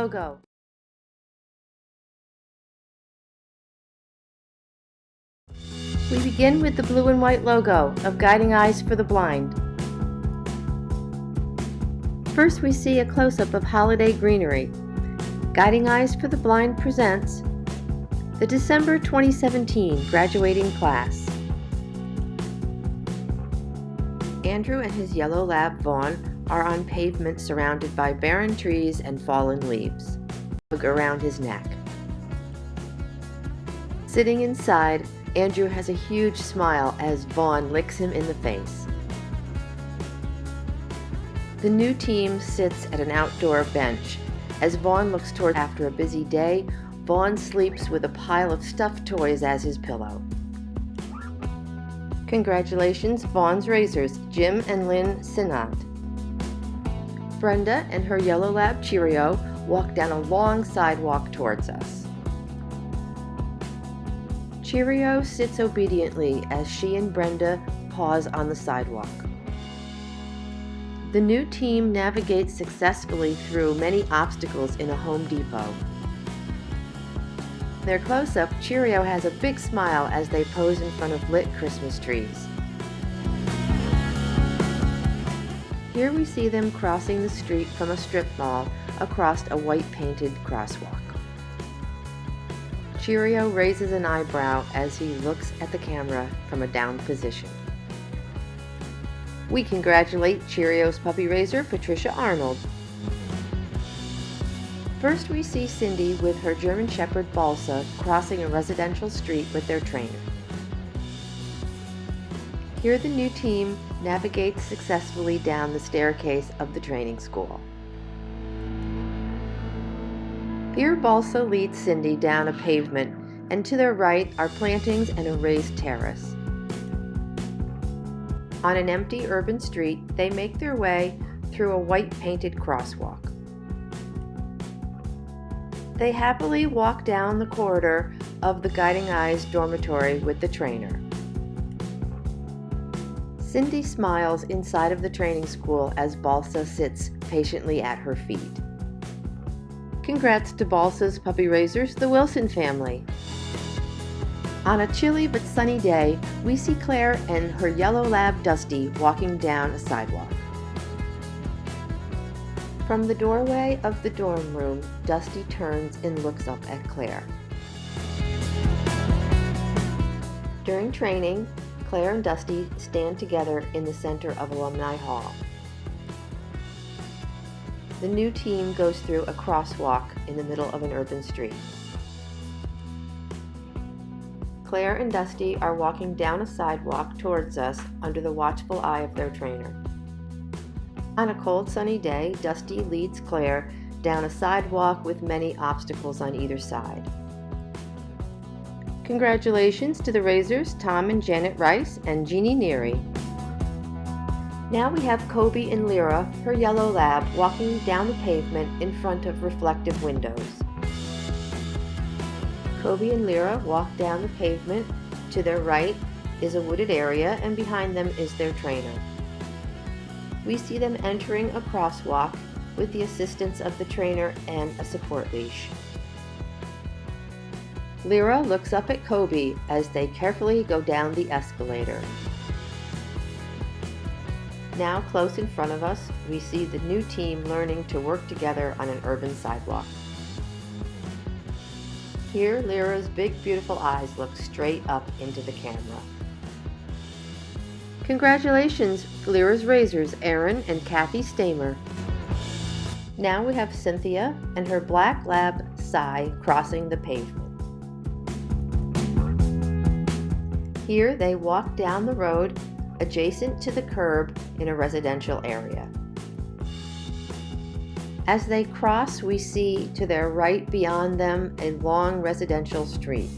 Logo. We begin with the blue and white logo of Guiding Eyes for the Blind. First, we see a close-up of holiday greenery. Guiding Eyes for the Blind presents the December 2017 graduating class. Andrew and his yellow lab Vaughn are on pavement surrounded by barren trees and fallen leaves. Around his neck. Sitting inside, Andrew has a huge smile as Vaughn licks him in the face. The new team sits at an outdoor bench. As Vaughn looks toward after a busy day, Vaughn sleeps with a pile of stuffed toys as his pillow. Congratulations, Vaughn's Razors, Jim and Lynn Sinant. Brenda and her yellow lab Cheerio walk down a long sidewalk towards us. Cheerio sits obediently as she and Brenda pause on the sidewalk. The new team navigates successfully through many obstacles in a Home Depot. Their close-up, Cheerio has a big smile as they pose in front of lit Christmas trees. Here we see them crossing the street from a strip mall across a white-painted crosswalk. Cheerio raises an eyebrow as he looks at the camera from a down position. We congratulate Cheerio's puppy raiser, Patricia Arnold. First, we see Cindy with her German Shepherd Balsa crossing a residential street with their trainer. Here the new team navigates successfully down the staircase of the training school. Here Balsa leads Cindy down a pavement, and to their right are plantings and a raised terrace. On an empty urban street, they make their way through a white-painted crosswalk. They happily walk down the corridor of the Guiding Eyes dormitory with the trainer. Cindy smiles inside of the training school as Balsa sits patiently at her feet. Congrats to Balsa's puppy raisers, the Wilson family. On a chilly but sunny day, we see Claire and her yellow lab Dusty walking down a sidewalk. From the doorway of the dorm room, Dusty turns and looks up at Claire. During training, Claire and Dusty stand together in the center of Alumni Hall. The new team goes through a crosswalk in the middle of an urban street. Claire and Dusty are walking down a sidewalk towards us under the watchful eye of their trainer. On a cold, sunny day, Dusty leads Claire down a sidewalk with many obstacles on either side. Congratulations to the Razors, Tom and Janet Rice, and Jeannie Neary. Now we have Kobe and Lyra, her yellow lab, walking down the pavement in front of reflective windows. Kobe and Lyra walk down the pavement. To their right is a wooded area, and behind them is their trainer. We see them entering a crosswalk with the assistance of the trainer and a support leash. Lyra looks up at Kobe as they carefully go down the escalator. Now close in front of us, we see the new team learning to work together on an urban sidewalk. Here, Lyra's big, beautiful eyes look straight up into the camera. Congratulations, Lyra's Razors, Aaron and Kathy Stamer. Now we have Cynthia and her black lab, Cy, crossing the pavement. Here they walk down the road adjacent to the curb in a residential area. As they cross, we see to their right beyond them a long residential street.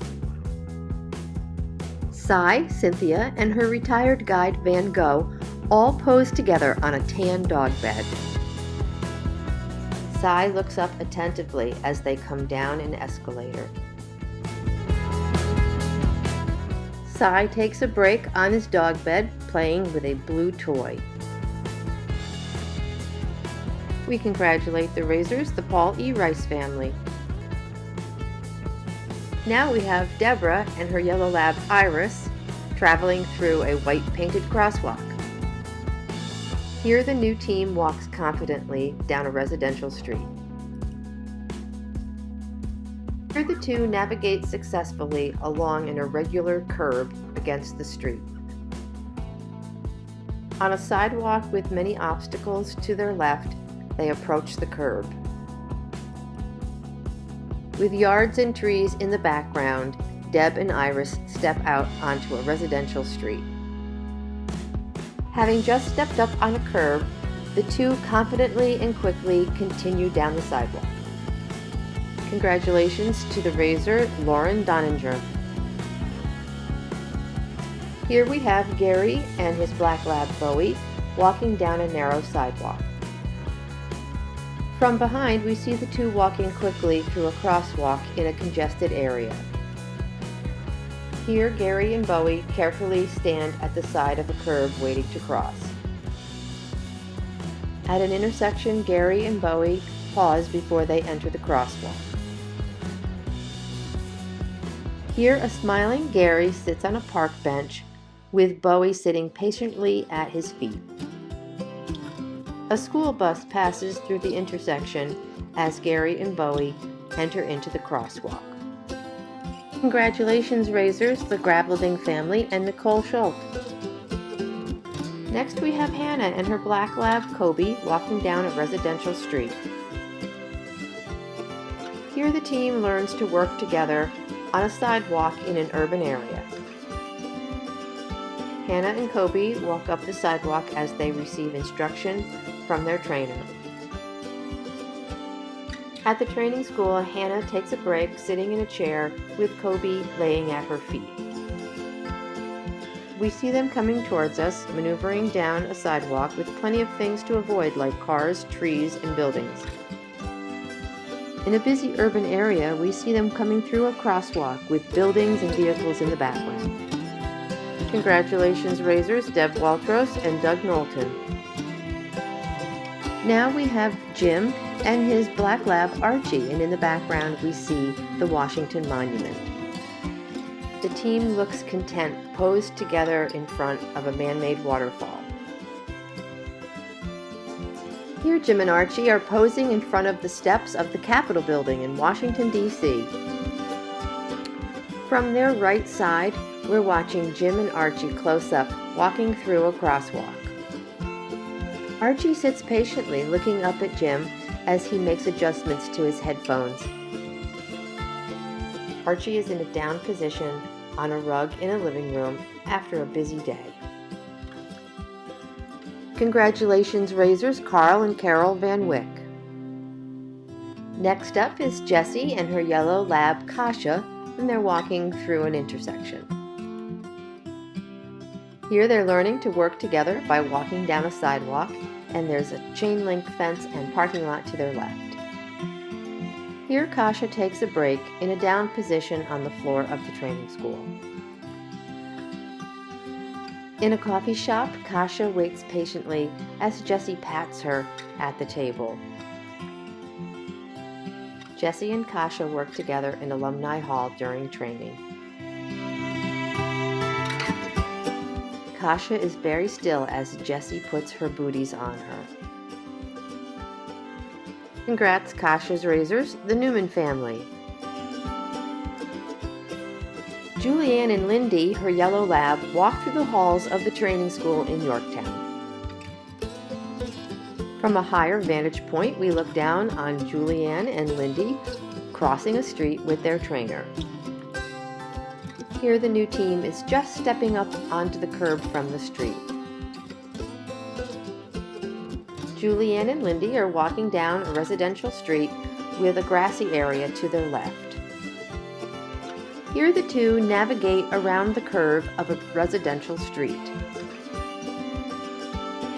Cy, Cynthia, and her retired guide Van Gogh all pose together on a tan dog bed. Cy looks up attentively as they come down an escalator. Cy takes a break on his dog bed, playing with a blue toy. We congratulate the Razors, the Paul E. Rice family. Now we have Deborah and her yellow lab Iris traveling through a white painted crosswalk. Here the new team walks confidently down a residential street. Here the two navigate successfully along an irregular curb against the street. On a sidewalk with many obstacles to their left, they approach the curb. With yards and trees in the background, Deb and Iris step out onto a residential street. Having just stepped up on a curb, the two confidently and quickly continue down the sidewalk. Congratulations to the Razor, Lauren Doninger. Here we have Gary and his black lab Bowie walking down a narrow sidewalk. From behind, we see the two walking quickly through a crosswalk in a congested area. Here, Gary and Bowie carefully stand at the side of a curb waiting to cross. At an intersection, Gary and Bowie pause before they enter the crosswalk. Here, a smiling Gary sits on a park bench with Bowie sitting patiently at his feet. A school bus passes through the intersection as Gary and Bowie enter into the crosswalk. Congratulations, Razors, the Gravelding family, and Nicole Schultz. Next we have Hannah and her black lab Kobe walking down a residential street. Here the team learns to work together on a sidewalk in an urban area. Hannah and Kobe walk up the sidewalk as they receive instruction from their trainer. At the training school, Hannah takes a break sitting in a chair with Kobe laying at her feet. We see them coming towards us, maneuvering down a sidewalk with plenty of things to avoid like cars, trees, and buildings. In a busy urban area, we see them coming through a crosswalk with buildings and vehicles in the background. Congratulations, Razors, Deb Waltros and Doug Knowlton. Now we have Jim and his black lab Archie, and in the background we see the Washington Monument. The team looks content, posed together in front of a man-made waterfall. Here Jim and Archie are posing in front of the steps of the Capitol building in Washington, D.C. From their right side, we're watching Jim and Archie close up, walking through a crosswalk. Archie sits patiently looking up at Jim as he makes adjustments to his headphones. Archie is in a down position on a rug in a living room after a busy day. Congratulations, Razors, Carl and Carol Van Wyck. Next up is Jessie and her yellow lab Kasha, and they're walking through an intersection. Here they're learning to work together by walking down a sidewalk, and there's a chain link fence and parking lot to their left. Here Kasha takes a break in a down position on the floor of the training school. In a coffee shop, Kasha waits patiently as Jessie pats her at the table. Jessie and Kasha work together in Alumni Hall during training. Kasha is very still as Jessie puts her booties on her. Congrats, Kasha's Razors, the Newman family. Julianne and Lindy, her yellow lab, walk through the halls of the training school in Yorktown. From a higher vantage point, we look down on Julianne and Lindy crossing a street with their trainer. Here the new team is just stepping up onto the curb from the street. Julianne and Lindy are walking down a residential street with a grassy area to their left. Here the two navigate around the curve of a residential street.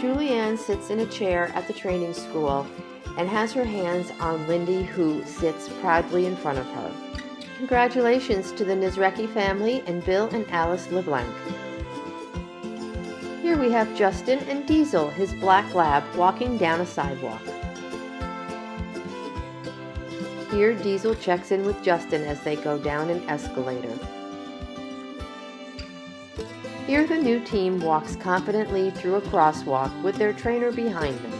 Julianne sits in a chair at the training school and has her hands on Lindy, who sits proudly in front of her. Congratulations to the Nizrecki family and Bill and Alice LeBlanc. Here we have Justin and Diesel, his black lab, walking down a sidewalk. Here, Diesel checks in with Justin as they go down an escalator. Here, the new team walks confidently through a crosswalk with their trainer behind them.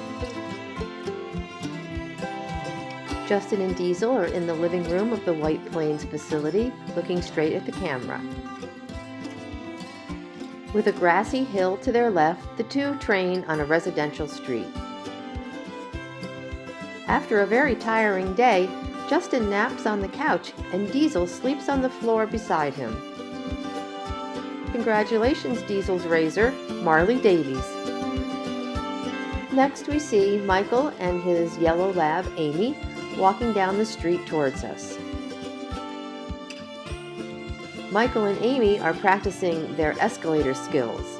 Justin and Diesel are in the living room of the White Plains facility, looking straight at the camera. With a grassy hill to their left, the two train on a residential street. After a very tiring day, Justin naps on the couch and Diesel sleeps on the floor beside him. Congratulations, Diesel's razor, Marley Davies. Next we see Michael and his yellow lab, Amy, walking down the street towards us. Michael and Amy are practicing their escalator skills.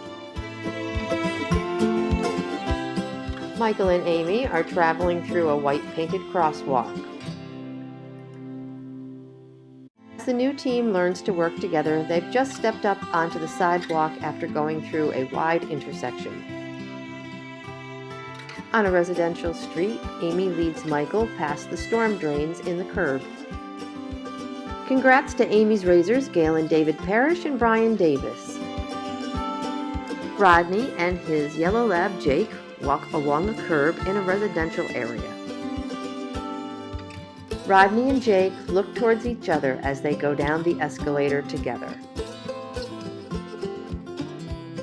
Michael and Amy are traveling through a white painted crosswalk. As the new team learns to work together, they've just stepped up onto the sidewalk after going through a wide intersection. On a residential street, Amy leads Michael past the storm drains in the curb. Congrats to Amy's razors, Gail and David Parrish and Brian Davis. Rodney and his yellow lab, Jake, walk along a curb in a residential area. Rodney and Jake look towards each other as they go down the escalator together.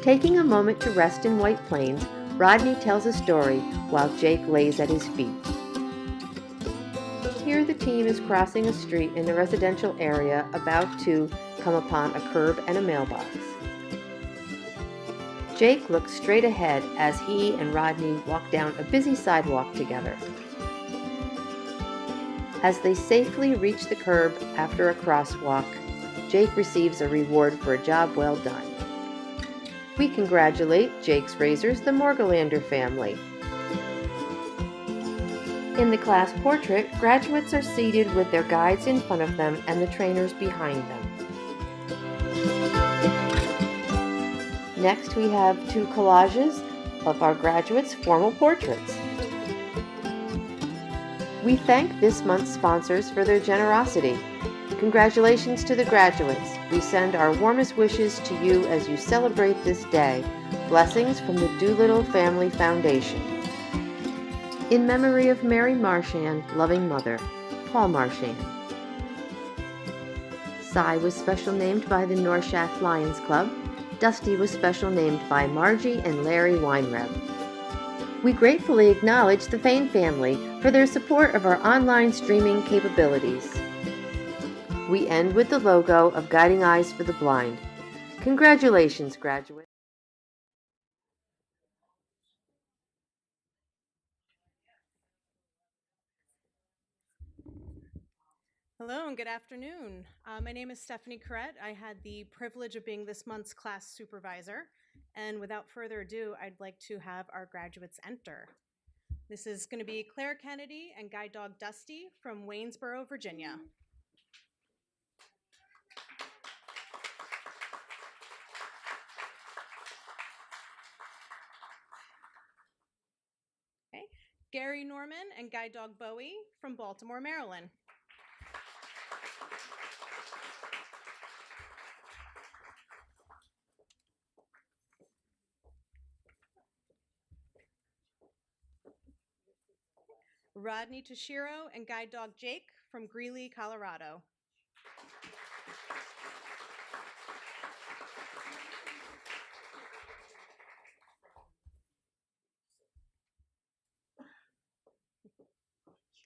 Taking a moment to rest in White Plains, Rodney tells a story while Jake lays at his feet. Here the team is crossing a street in the residential area about to come upon a curb and a mailbox. Jake looks straight ahead as he and Rodney walk down a busy sidewalk together. As they safely reach the curb after a crosswalk, Jake receives a reward for a job well done. We congratulate Jake's razors, the Morgelander family. In the class portrait, graduates are seated with their guides in front of them and the trainers behind them. Next, we have two collages of our graduates' formal portraits. We thank this month's sponsors for their generosity. Congratulations to the graduates. We send our warmest wishes to you as you celebrate this day. Blessings from the Doolittle Family Foundation. In memory of Mary Marchand, loving mother, Paul Marchand. Cy was special named by the North Shaft Lions Club. Dusty was special named by Margie and Larry Weinreb. We gratefully acknowledge the Fain family for their support of our online streaming capabilities. We end with the logo of Guiding Eyes for the Blind. Congratulations, graduates. Hello and good afternoon. My name is Stephanie Corrett. I had the privilege of being this month's class supervisor. And without further ado, I'd like to have our graduates enter. This is going to be Claire Kennedy and guide dog Dusty from Waynesboro, Virginia. Okay. Gary Norman and guide dog Bowie from Baltimore, Maryland. Rodney Toshiro and guide dog Jake from Greeley, Colorado.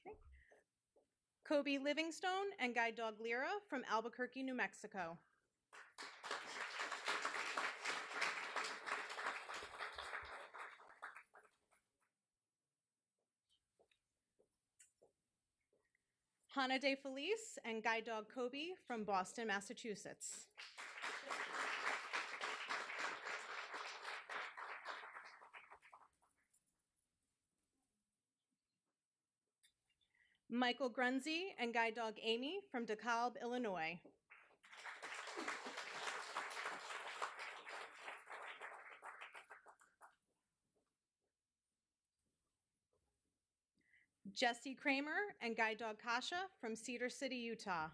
Okay. Kobe Livingstone and guide dog Lyra from Albuquerque, New Mexico. Hannah De Felice and guide dog Kobe from Boston, Massachusetts. Michael Grunzy and guide dog Amy from DeKalb, Illinois. Jesse Kramer and guide dog Kasha from Cedar City, Utah.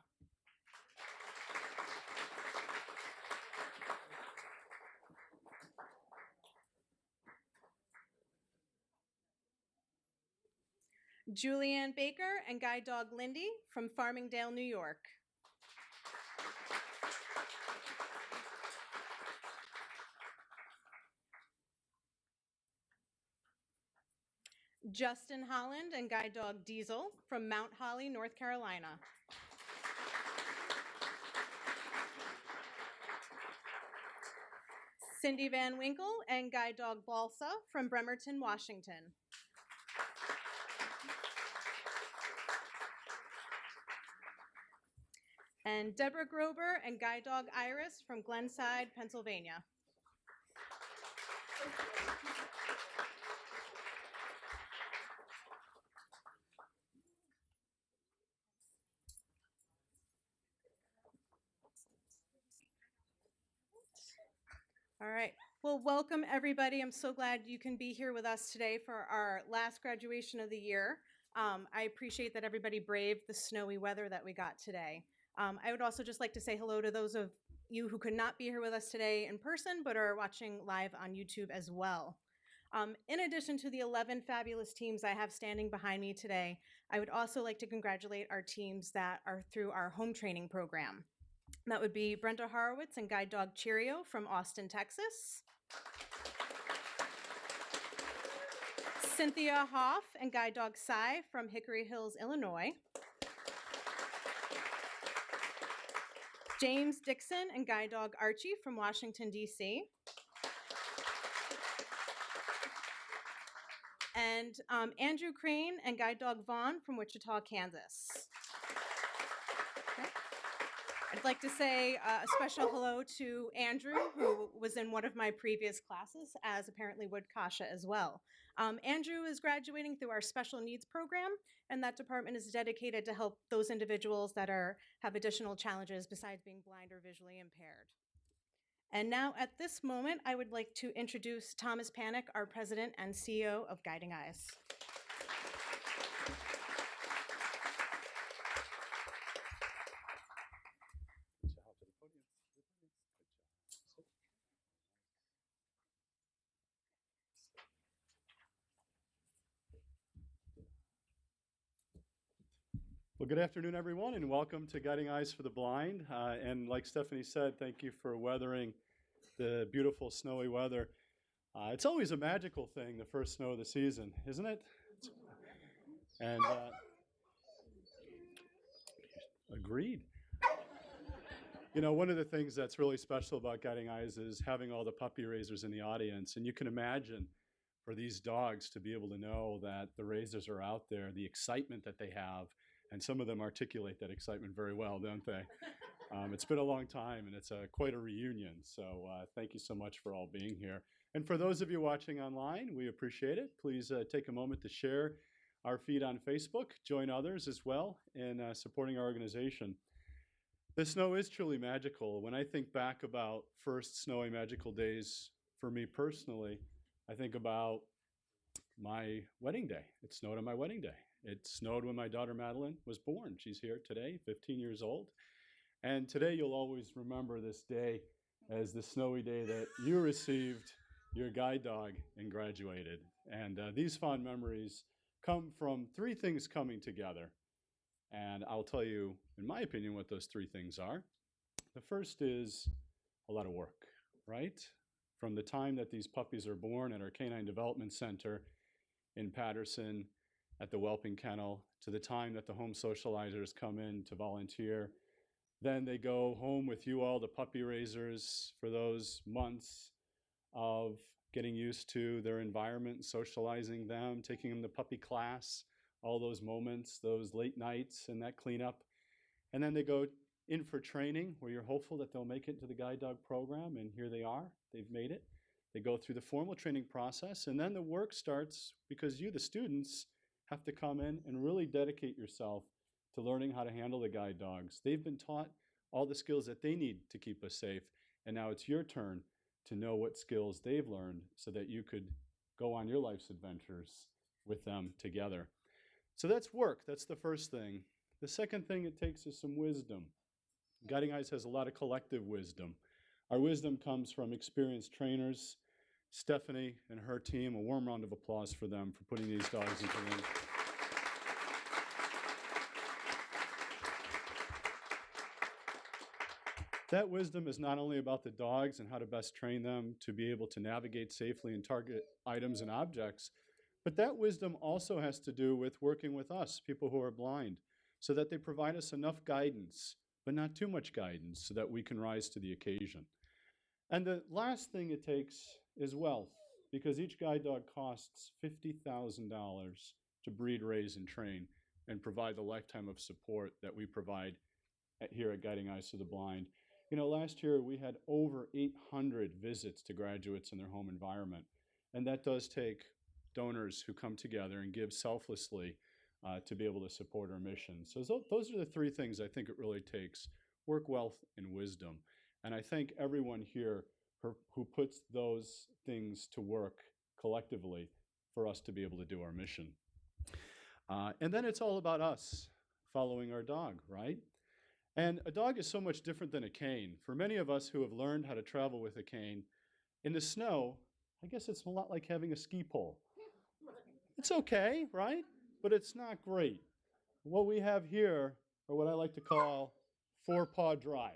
Julianne Baker and guide dog Lindy from Farmingdale, New York. Justin Holland and guide dog Diesel from Mount Holly, North Carolina. Cindy Van Winkle and guide dog Balsa from Bremerton, Washington. And Deborah Grober and guide dog Iris from Glenside, Pennsylvania. All right. Well, welcome everybody. I'm so glad you can be here with us today for our last graduation of the year. I appreciate that everybody braved the snowy weather that we got today. I would also just like to say hello to those of you who could not be here with us today in person, but are watching live on YouTube as well. In addition to the 11 fabulous teams I have standing behind me today, I would also like to congratulate our teams that are through our home training program. That would be Brenda Horowitz and guide dog Cheerio from Austin, Texas. Cynthia Hoff and guide dog Cy from Hickory Hills, Illinois. James Dixon and guide dog Archie from Washington, D.C. And Andrew Crane and guide dog Vaughn from Wichita, Kansas. Okay. I'd like to say a special hello to Andrew, who was in one of my previous classes, as apparently would Kasha as well. Andrew is graduating through our special needs program, and that department is dedicated to help those individuals that have additional challenges besides being blind or visually impaired. And now at this moment, I would like to introduce Thomas Panic, our president and CEO of Guiding Eyes. Well, good afternoon, everyone, and welcome to Guiding Eyes for the Blind. And like Stephanie said, thank you for weathering the beautiful snowy weather. It's always a magical thing, the first snow of the season, isn't it? And agreed. You know, one of the things that's really special about Guiding Eyes is having all the puppy raisers in the audience. And you can imagine for these dogs to be able to know that the raisers are out there, the excitement that they have. And some of them articulate that excitement very well, don't they? It's been a long time, and it's quite a reunion. So thank you so much for all being here. And for those of you watching online, we appreciate it. Please take a moment to share our feed on Facebook. Join others as well in supporting our organization. The snow is truly magical. When I think back about first snowy magical days for me personally, I think about my wedding day. It snowed on my wedding day. It snowed when my daughter Madeline was born. She's here today, 15 years old. And today you'll always remember this day as the snowy day that you received your guide dog and graduated. And these fond memories come from three things coming together. And I'll tell you, in my opinion, what those three things are. The first is a lot of work, right? From the time that these puppies are born at our Canine Development Center in Patterson, at the whelping kennel, to the time that the home socializers come in to volunteer. Then they go home with you all, the puppy raisers, for those months of getting used to their environment, socializing them, taking them to puppy class, all those moments, those late nights and that cleanup. And then they go in for training where you're hopeful that they'll make it to the guide dog program, and here they are, they've made it. They go through the formal training process, and then the work starts because you, the students, have to come in and really dedicate yourself to learning how to handle the guide dogs. They've been taught all the skills that they need to keep us safe, and now it's your turn to know what skills they've learned so that you could go on your life's adventures with them together. So that's work. That's the first thing. The second thing it takes is some wisdom. Guiding Eyes has a lot of collective wisdom. Our wisdom comes from experienced trainers. Stephanie and her team, a warm round of applause for them for putting these dogs into the ring. That wisdom is not only about the dogs and how to best train them to be able to navigate safely and target items and objects, but that wisdom also has to do with working with us, people who are blind, so that they provide us enough guidance, but not too much guidance, so that we can rise to the occasion. And the last thing it takes is wealth, because each guide dog costs $50,000 to breed, raise, and train, and provide the lifetime of support that we provide here at Guiding Eyes to the Blind. You know, last year we had over 800 visits to graduates in their home environment, and that does take donors who come together and give selflessly to be able to support our mission. So those are the three things I think it really takes: work, wealth, and wisdom. And I thank everyone here who puts those things to work collectively for us to be able to do our mission. And then it's all about us following our dog, right? And a dog is so much different than a cane. For many of us who have learned how to travel with a cane, in the snow, I guess it's a lot like having a ski pole. It's okay, right? But it's not great. What we have here are what I like to call four-paw drive.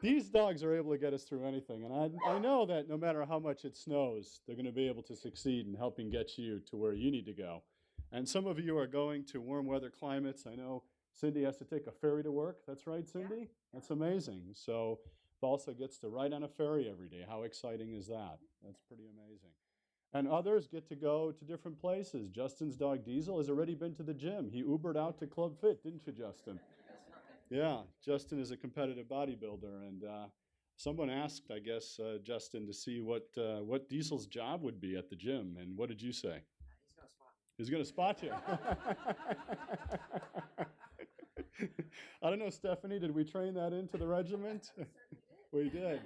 These dogs are able to get us through anything, and I know that no matter how much it snows, they're going to be able to succeed in helping get you to where you need to go. And some of you are going to warm weather climates. I know Cindy has to take a ferry to work. That's right, Cindy? Yeah. That's amazing. So Balsa gets to ride on a ferry every day. How exciting is that? That's pretty amazing. And others get to go to different places. Justin's dog Diesel has already been to the gym. He Ubered out to Club Fit, didn't you, Justin? Yeah, Justin is a competitive bodybuilder, and someone asked, I guess, Justin, to see what Diesel's job would be at the gym, and what did you say? He's going to spot you. I don't know, Stephanie, did we train that into the regiment? We did.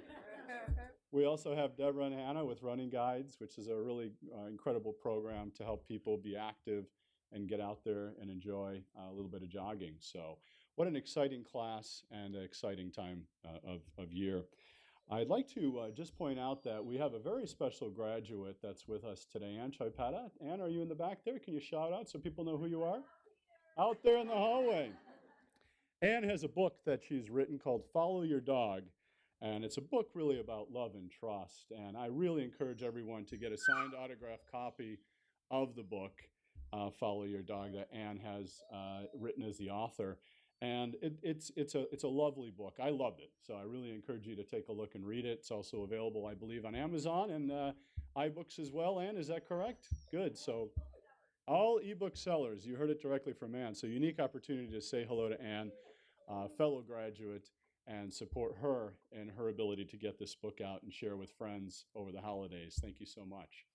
We also have Deborah and Hannah with Running Guides, which is a really incredible program to help people be active and get out there and enjoy a little bit of jogging. So what an exciting class and an exciting time of year. I'd like to just point out that we have a very special graduate that's with us today, Ann Chipetta. Ann, are you in the back there? Can you shout out so people know who you are? Out there in the hallway. Ann has a book that she's written called Follow Your Dog, and it's a book really about love and trust. And I really encourage everyone to get a signed autographed copy of the book, Follow Your Dog, that Ann has written as the author. And it's a lovely book. I loved it. So I really encourage you to take a look and read it. It's also available, I believe, on Amazon and iBooks as well. Ann, is that correct? Good. So all ebook sellers, you heard it directly from Ann. So unique opportunity to say hello to Ann, fellow graduate, and support her in her ability to get this book out and share with friends over the holidays. Thank you so much.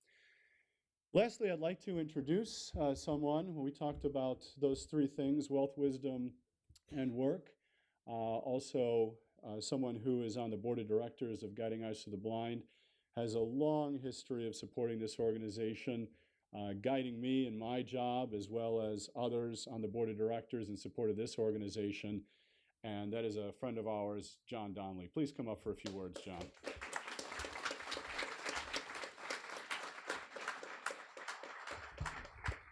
Lastly, I'd like to introduce someone. We talked about those three things: wealth, wisdom, and work. Also, someone who is on the board of directors of Guiding Eyes to the Blind, has a long history of supporting this organization, guiding me in my job as well as others on the board of directors in support of this organization. And that is a friend of ours, John Donnelly. Please come up for a few words, John.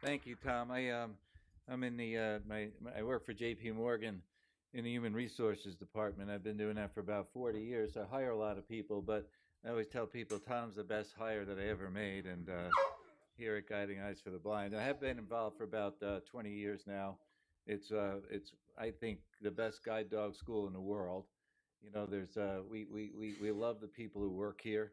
Thank you, Tom. I'm in the I work for J.P. Morgan in the Human Resources Department. I've been doing that for about 40 years. I hire a lot of people, but I always tell people Tom's the best hire that I ever made. And here at Guiding Eyes for the Blind, I have been involved for about 20 years now. It's I think the best guide dog school in the world. You know, we love the people who work here.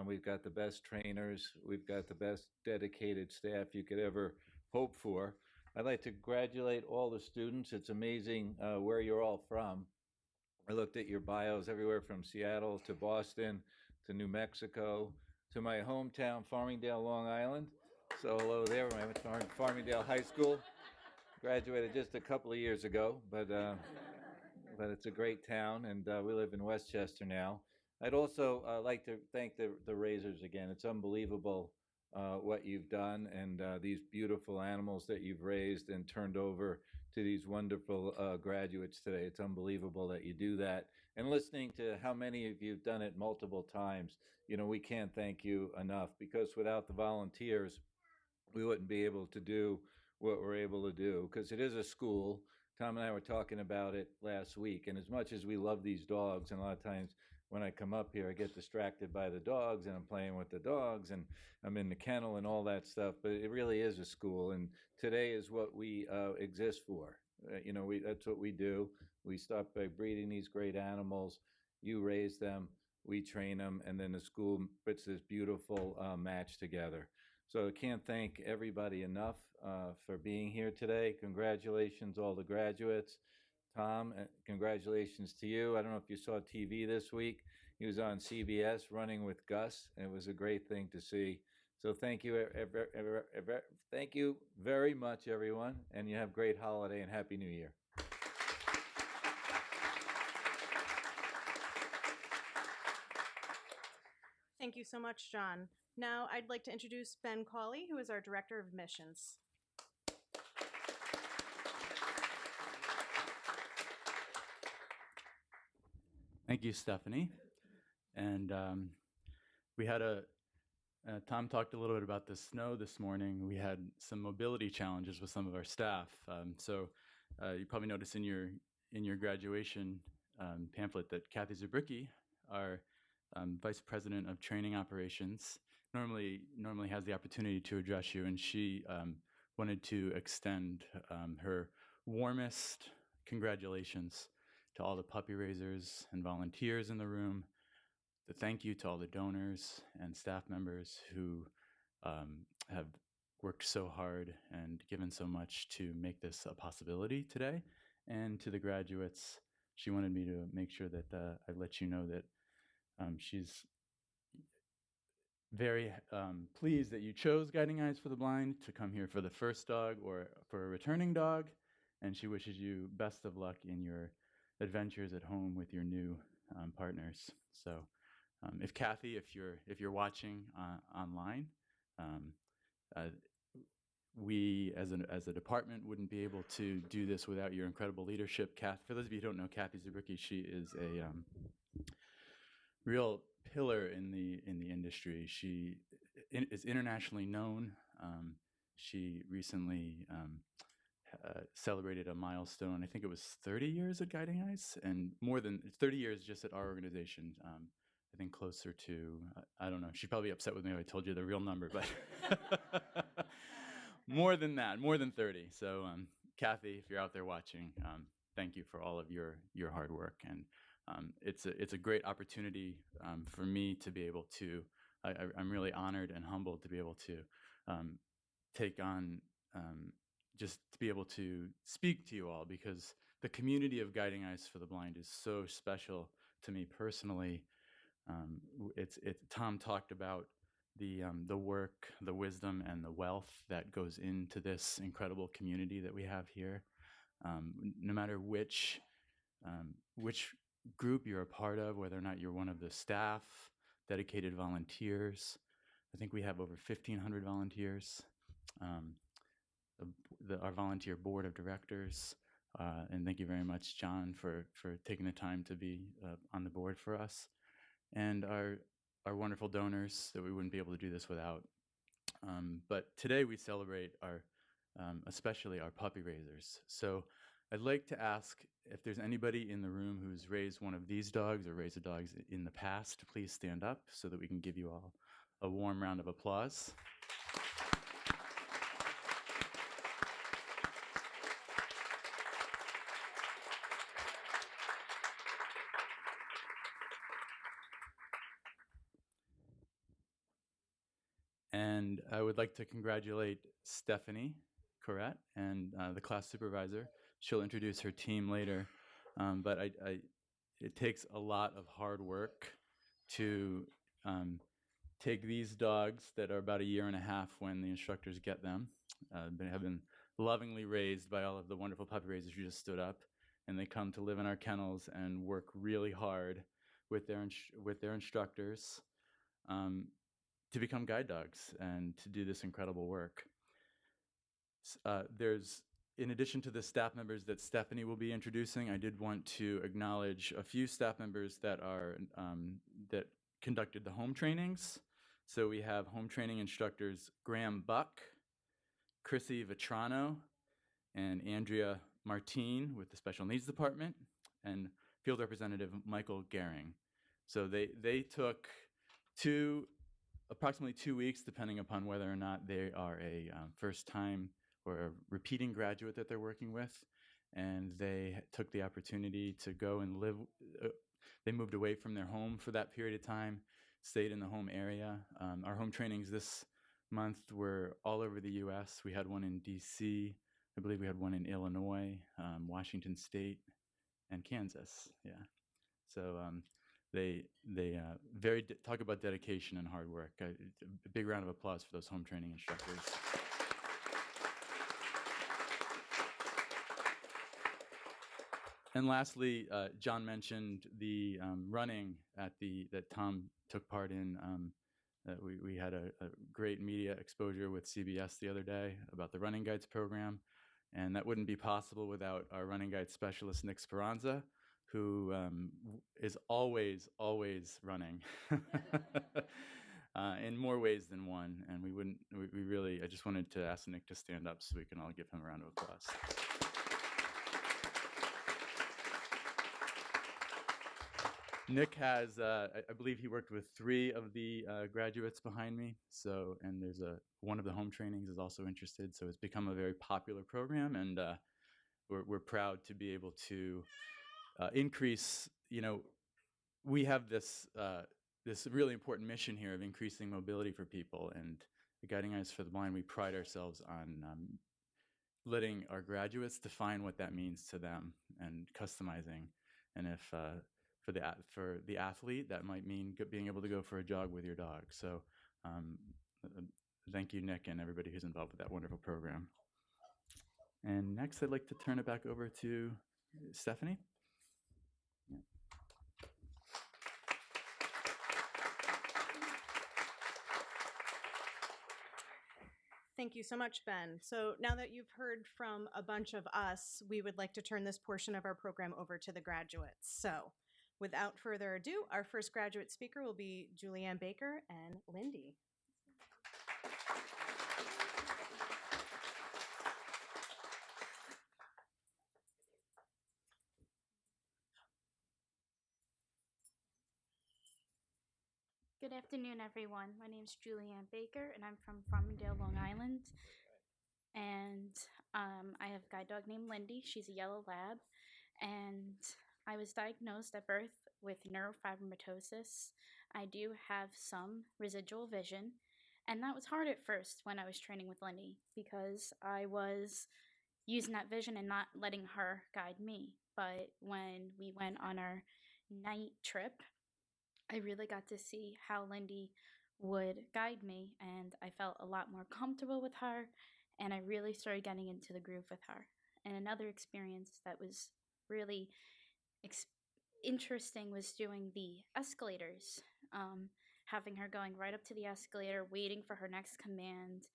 We've got the best trainers. We've got the best dedicated staff you could ever hope for. I'd like to congratulate all the students. It's amazing where you're all from. I looked at your bios everywhere from Seattle to Boston to New Mexico to my hometown, Farmingdale, Long Island. So hello there. I went to Farmingdale High School. Graduated just a couple of years ago, but it's a great town, and we live in Westchester now. I'd also like to thank the Raisers again. It's unbelievable what you've done and these beautiful animals that you've raised and turned over to these wonderful graduates today. It's unbelievable that you do that. And listening to how many of you have done it multiple times, we can't thank you enough, because without the volunteers, we wouldn't be able to do what we're able to do, because it is a school. Tom and I were talking about it last week, and as much as we love these dogs, and a lot of times when I come up here, I get distracted by the dogs and I'm playing with the dogs and I'm in the kennel and all that stuff, but it really is a school, and today is what we exist for. That's what we do. We start by breeding these great animals. You raise them, we train them, and then the school puts this beautiful match together. So I can't thank everybody enough for being here today. Congratulations, all the graduates. Tom, congratulations to you. I don't know if you saw TV this week. He was on CBS running with Gus, and it was a great thing to see. So thank you, thank you very much, everyone, and you have a great holiday and Happy New Year. Thank you so much, John. Now I'd like to introduce Ben Cawley, who is our Director of Admissions. Thank you, Stephanie. And we had Tom talked a little bit about the snow this morning. We had some mobility challenges with some of our staff. So you probably noticed in your graduation pamphlet that Kathy Zabricki, our Vice President of Training Operations, normally has the opportunity to address you, and she wanted to extend her warmest congratulations to all the puppy raisers and volunteers in the room. The thank you to all the donors and staff members who have worked so hard and given so much to make this a possibility today. And to the graduates, she wanted me to make sure that I let you know that she's very pleased that you chose Guiding Eyes for the Blind to come here for the first dog or for a returning dog. And she wishes you best of luck in your adventures at home with your new partners. So if Kathy, if you're watching online, we as a department wouldn't be able to do this without your incredible leadership. For those of you who don't know Kathy Zabricki, she is a real pillar in the industry. She is internationally known. She recently celebrated a milestone. I think it was 30 years at Guiding Eyes, and more than 30 years just at our organization. I think closer to, I don't know, she'd probably be upset with me if I told you the real number, but more than that, more than 30. So Kathy, if you're out there watching, thank you for all of your hard work. And it's a great opportunity for me to be able to, I'm really honored and humbled to be able to take on, just to be able to speak to you all, because the community of Guiding Eyes for the Blind is so special to me personally. Tom talked about the work, the wisdom, and the wealth that goes into this incredible community that we have here. No matter which group you're a part of, whether or not you're one of the staff, dedicated volunteers. I think we have over 1,500 volunteers. Our volunteer board of directors, and thank you very much, John, for taking the time to be on the board for us, and our wonderful donors that we wouldn't be able to do this without. But today we celebrate especially our puppy raisers. So I'd like to ask if there's anybody in the room who's raised one of these dogs or raised dogs in the past, please stand up so that we can give you all a warm round of applause. And I would like to congratulate Stephanie Corrett and the class supervisor. She'll introduce her team later, but it takes a lot of hard work to take these dogs that are about a year and a half when the instructors get them, have been lovingly raised by all of the wonderful puppy raisers who just stood up, and they come to live in our kennels and work really hard with their instructors. to become guide dogs and to do this incredible work. In addition to the staff members that Stephanie will be introducing, I did want to acknowledge a few staff members that that conducted the home trainings. So we have home training instructors Graham Buck, Chrissy Vetrano, and Andrea Martine with the Special Needs Department, and Field Representative Michael Gehring. So they took approximately 2 weeks, depending upon whether or not they are a first-time or a repeating graduate that they're working with, and they took the opportunity to go and live. They moved away from their home for that period of time, stayed in the home area. Our home trainings this month were all over the U.S. We had one in D.C., I believe we had one in Illinois, Washington State, and Kansas. Yeah, so they talk about dedication and hard work. A big round of applause for those home training instructors. And lastly, John mentioned the running that Tom took part in. We had a great media exposure with CBS the other day about the Running Guides program. And that wouldn't be possible without our running guide specialist, Nick Speranza, who is always running in more ways than one. And I just wanted to ask Nick to stand up so we can all give him a round of applause. Nick has, I believe he worked with 3 of the graduates behind me. So, and there's one of the home trainings is also interested. So it's become a very popular program, and we're proud to be able to increase. We have this really important mission here of increasing mobility for people, and the Guiding Eyes for the Blind, we pride ourselves on letting our graduates define what that means to them and customizing. And if for the athlete, that might mean being able to go for a jog with your dog. So thank you, Nick, and everybody who's involved with that wonderful program. And next, I'd like to turn it back over to Stephanie. Yeah. Thank you so much, Ben. So now that you've heard from a bunch of us, we would like to turn this portion of our program over to the graduates. So without further ado, our first graduate speaker will be Julianne Baker and Lindy. Good afternoon, everyone. My name is Julianne Baker, and I'm from Farmingdale, Long Island. And I have a guide dog named Lindy. She's a yellow lab. And I was diagnosed at birth with neurofibromatosis. I do have some residual vision. And that was hard at first when I was training with Lindy, because I was using that vision and not letting her guide me. But when we went on our night trip, I really got to see how Lindy would guide me, and I felt a lot more comfortable with her, and I really started getting into the groove with her. And another experience that was really interesting was doing the escalators, having her going right up to the escalator, waiting for her next command,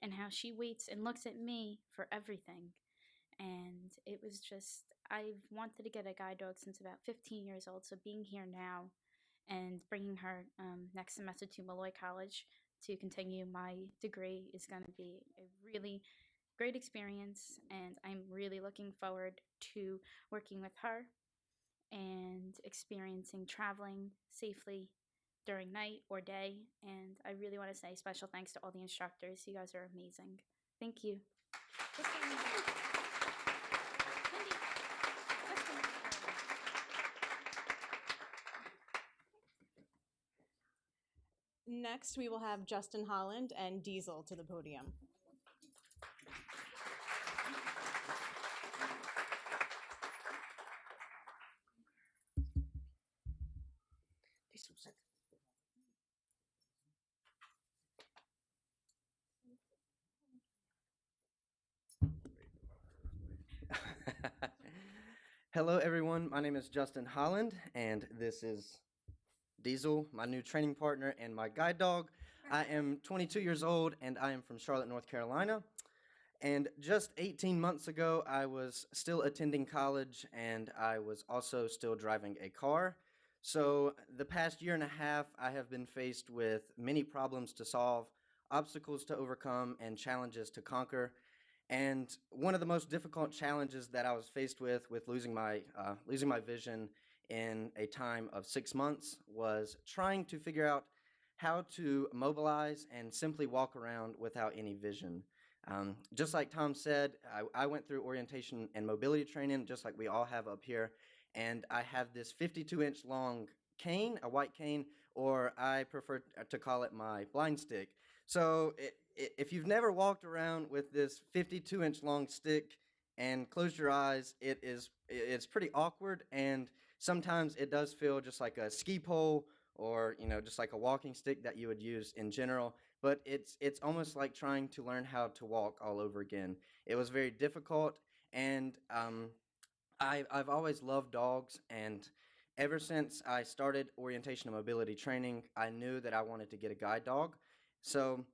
and how she waits and looks at me for everything. And it was just, I've wanted to get a guide dog since about 15 years old, so being here now and bringing her next semester to Malloy College to continue my degree is going to be a really great experience, and I'm really looking forward to working with her and experiencing traveling safely during night or day. And I really want to say special thanks to all the instructors. You guys are amazing. Thank you. Next, we will have Justin Holland and Diesel to the podium. Hello, everyone. My name is Justin Holland, and this is Diesel, my new training partner and my guide dog. I am 22 years old and I am from Charlotte, North Carolina. And just 18 months ago, I was still attending college and I was also still driving a car. So, the past year and a half, I have been faced with many problems to solve, obstacles to overcome, and challenges to conquer. And one of the most difficult challenges that I was faced with losing my vision in a time of 6 months was trying to figure out how to mobilize and simply walk around without any vision. Just like Tom said, I went through orientation and mobility training, just like we all have up here, and I have this 52-inch long cane, a white cane, or I prefer to call it my blind stick. So if you've never walked around with this 52-inch long stick and closed your eyes, it's pretty awkward, and sometimes it does feel just like a ski pole or just like a walking stick that you would use in general. But it's almost like trying to learn how to walk all over again. It was very difficult, and I've always loved dogs, and ever since I started orientation and mobility training, I knew that I wanted to get a guide dog. So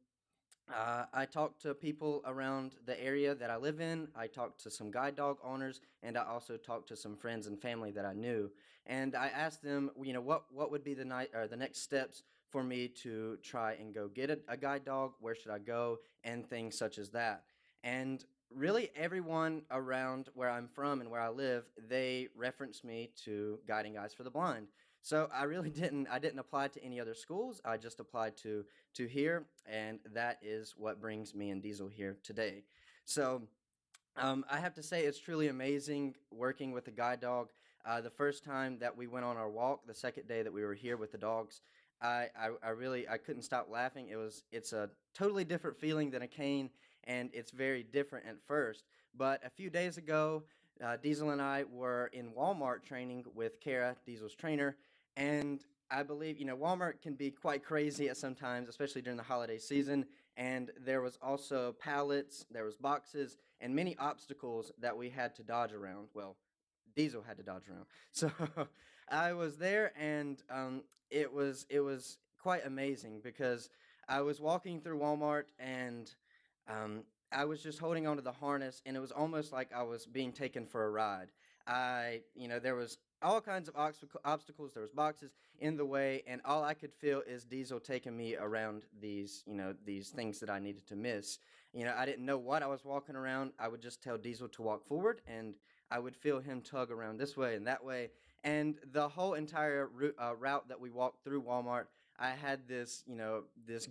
I talked to people around the area that I live in. I talked to some guide dog owners, and I also talked to some friends and family that I knew. And I asked them, what would be the next steps for me to try and go get a guide dog? Where should I go? And things such as that. And really, everyone around where I'm from and where I live, they reference me to Guiding Eyes for the Blind. So I really didn't apply to any other schools. I just applied to here, and that is what brings me and Diesel here today. So I have to say it's truly amazing working with a guide dog. The first time that we went on our walk, the second day that we were here with the dogs, I couldn't stop laughing. It's a totally different feeling than a cane, and it's very different at first. But a few days ago, Diesel and I were in Walmart training with Kara, Diesel's trainer, and I believe Walmart can be quite crazy at sometimes, especially during the holiday season. And there was also pallets, there was boxes, and many obstacles that we had to dodge around. Well, Diesel had to dodge around. So I was there, and it was quite amazing because I was walking through Walmart, and I was just holding onto the harness, and it was almost like I was being taken for a ride. There was all kinds of obstacles. There was boxes in the way, and all I could feel is Diesel taking me around these things that I needed to miss. I didn't know what I was walking around. I would just tell Diesel to walk forward, and I would feel him tug around this way and that way. And the whole entire route that we walked through Walmart, I had this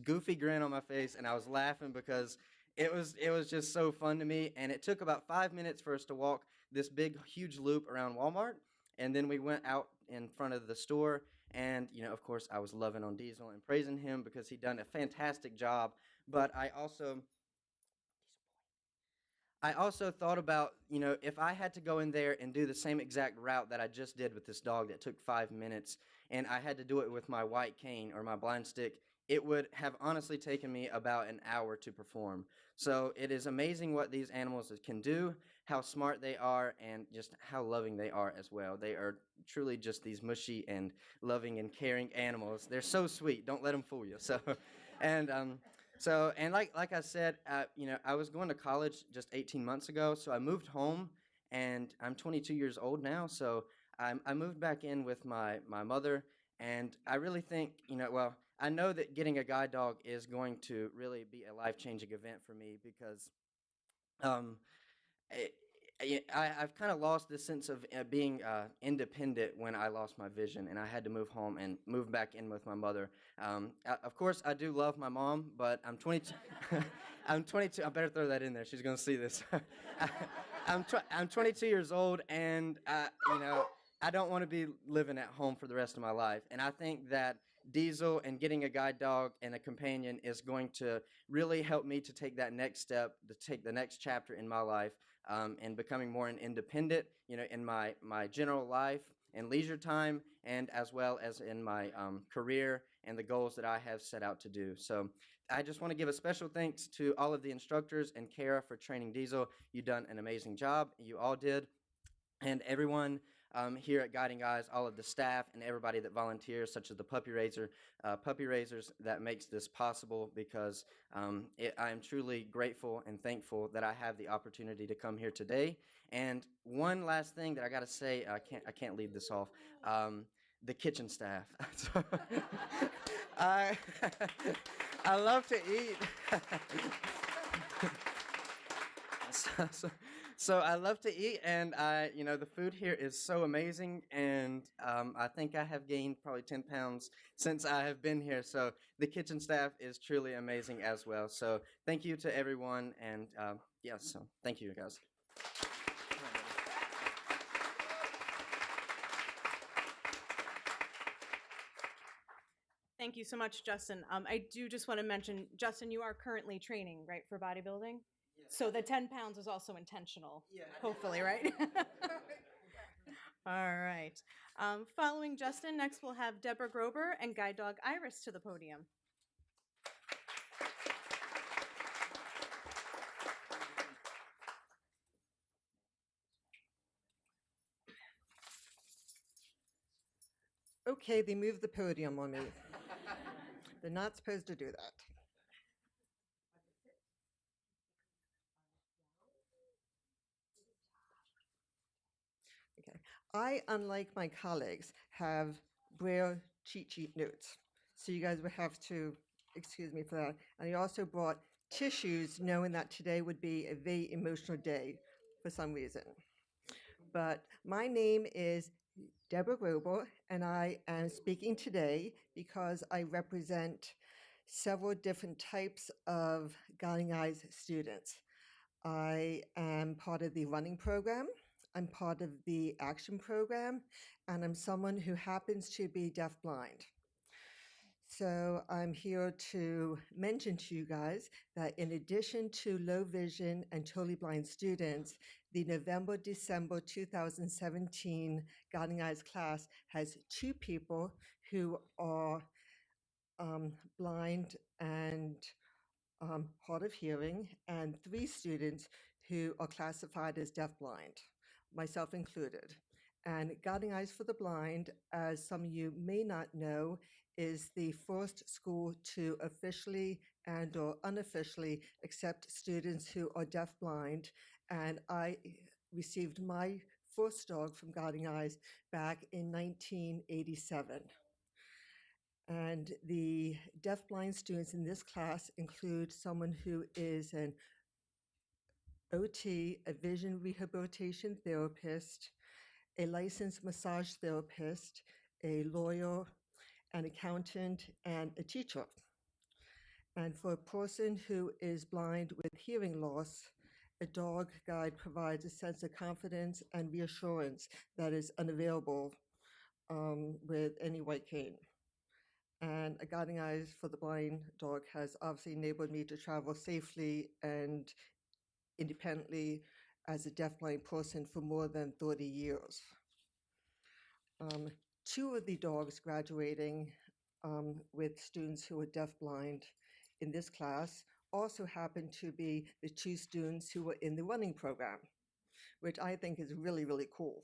goofy grin on my face, and I was laughing because it was just so fun to me. And it took about 5 minutes for us to walk this big, huge loop around Walmart, and then we went out in front of the store. And of course, I was loving on Diesel and praising him because he'd done a fantastic job. But I also thought about, if I had to go in there and do the same exact route that I just did with this dog that took 5 minutes, and I had to do it with my white cane or my blind stick, it would have honestly taken me about an hour to perform. So it is amazing what these animals can do, how smart they are, and just how loving they are as well. They are truly just these mushy and loving and caring animals. They're so sweet. Don't let them fool you. And like I said, I was going to college just 18 months ago, so I moved home, and I'm 22 years old now. So I moved back in with my mother, and I really think, well, I know that getting a guide dog is going to really be a life-changing event for me because um, I've kind of lost this sense of being independent when I lost my vision, and I had to move home and move back in with my mother. Of course, I do love my mom, but I'm 22. I'm 22. I better throw that in there. She's gonna see this. I'm 22 years old, and I don't want to be living at home for the rest of my life. And I think that Diesel and getting a guide dog and a companion is going to really help me to take that next step, to take the next chapter in my life, and becoming more independent, in my general life and leisure time, and as well as in my career and the goals that I have set out to do. So I just want to give a special thanks to all of the instructors and Kara for training Diesel. You've done an amazing job. You all did. And everyone here at Guiding Eyes, all of the staff and everybody that volunteers, such as the puppy raisers that makes this possible, because I am truly grateful and thankful that I have the opportunity to come here today. And one last thing that I got to say, I can't leave this off. The kitchen staff. So, I I love to eat. So I love to eat, and the food here is so amazing, and I think I have gained probably 10 pounds since I have been here. So the kitchen staff is truly amazing as well. So thank you to everyone, and so thank you guys. Thank you so much, Justin. I do just want to mention, Justin, you are currently training, right, for bodybuilding? So the 10 pounds was also intentional, hopefully, right? All right. Following Justin, next we'll have Deborah Grober and guide dog Iris to the podium. Okay, they moved the podium on me. They're not supposed to do that. Okay. I, unlike my colleagues, have Braille cheat sheet notes. So you guys would have to excuse me for that. And I also brought tissues, knowing that today would be a very emotional day for some reason. But my name is Deborah Grobel, and I am speaking today because I represent several different types of Guiding Eyes students. I am part of the running program, I'm part of the action program, and I'm someone who happens to be deafblind. So I'm here to mention to you guys that in addition to low vision and totally blind students, the November-December 2017 Guiding Eyes class has 2 people who are blind and hard of hearing, and 3 students who are classified as deafblind, myself included. And Guiding Eyes for the Blind, as some of you may not know, is the first school to officially and or unofficially accept students who are deafblind. And I received my first dog from Guiding Eyes back in 1987. And the deafblind students in this class include someone who is an OT, a vision rehabilitation therapist, a licensed massage therapist, a lawyer, an accountant, and a teacher. And for a person who is blind with hearing loss, a dog guide provides a sense of confidence and reassurance that is unavailable with any white cane. And a Guiding Eyes for the Blind dog has obviously enabled me to travel safely and independently as a deafblind person for more than 30 years. 2 of the dogs graduating with students who are deafblind in this class also happen to be the 2 students who were in the running program, which I think is really, really cool.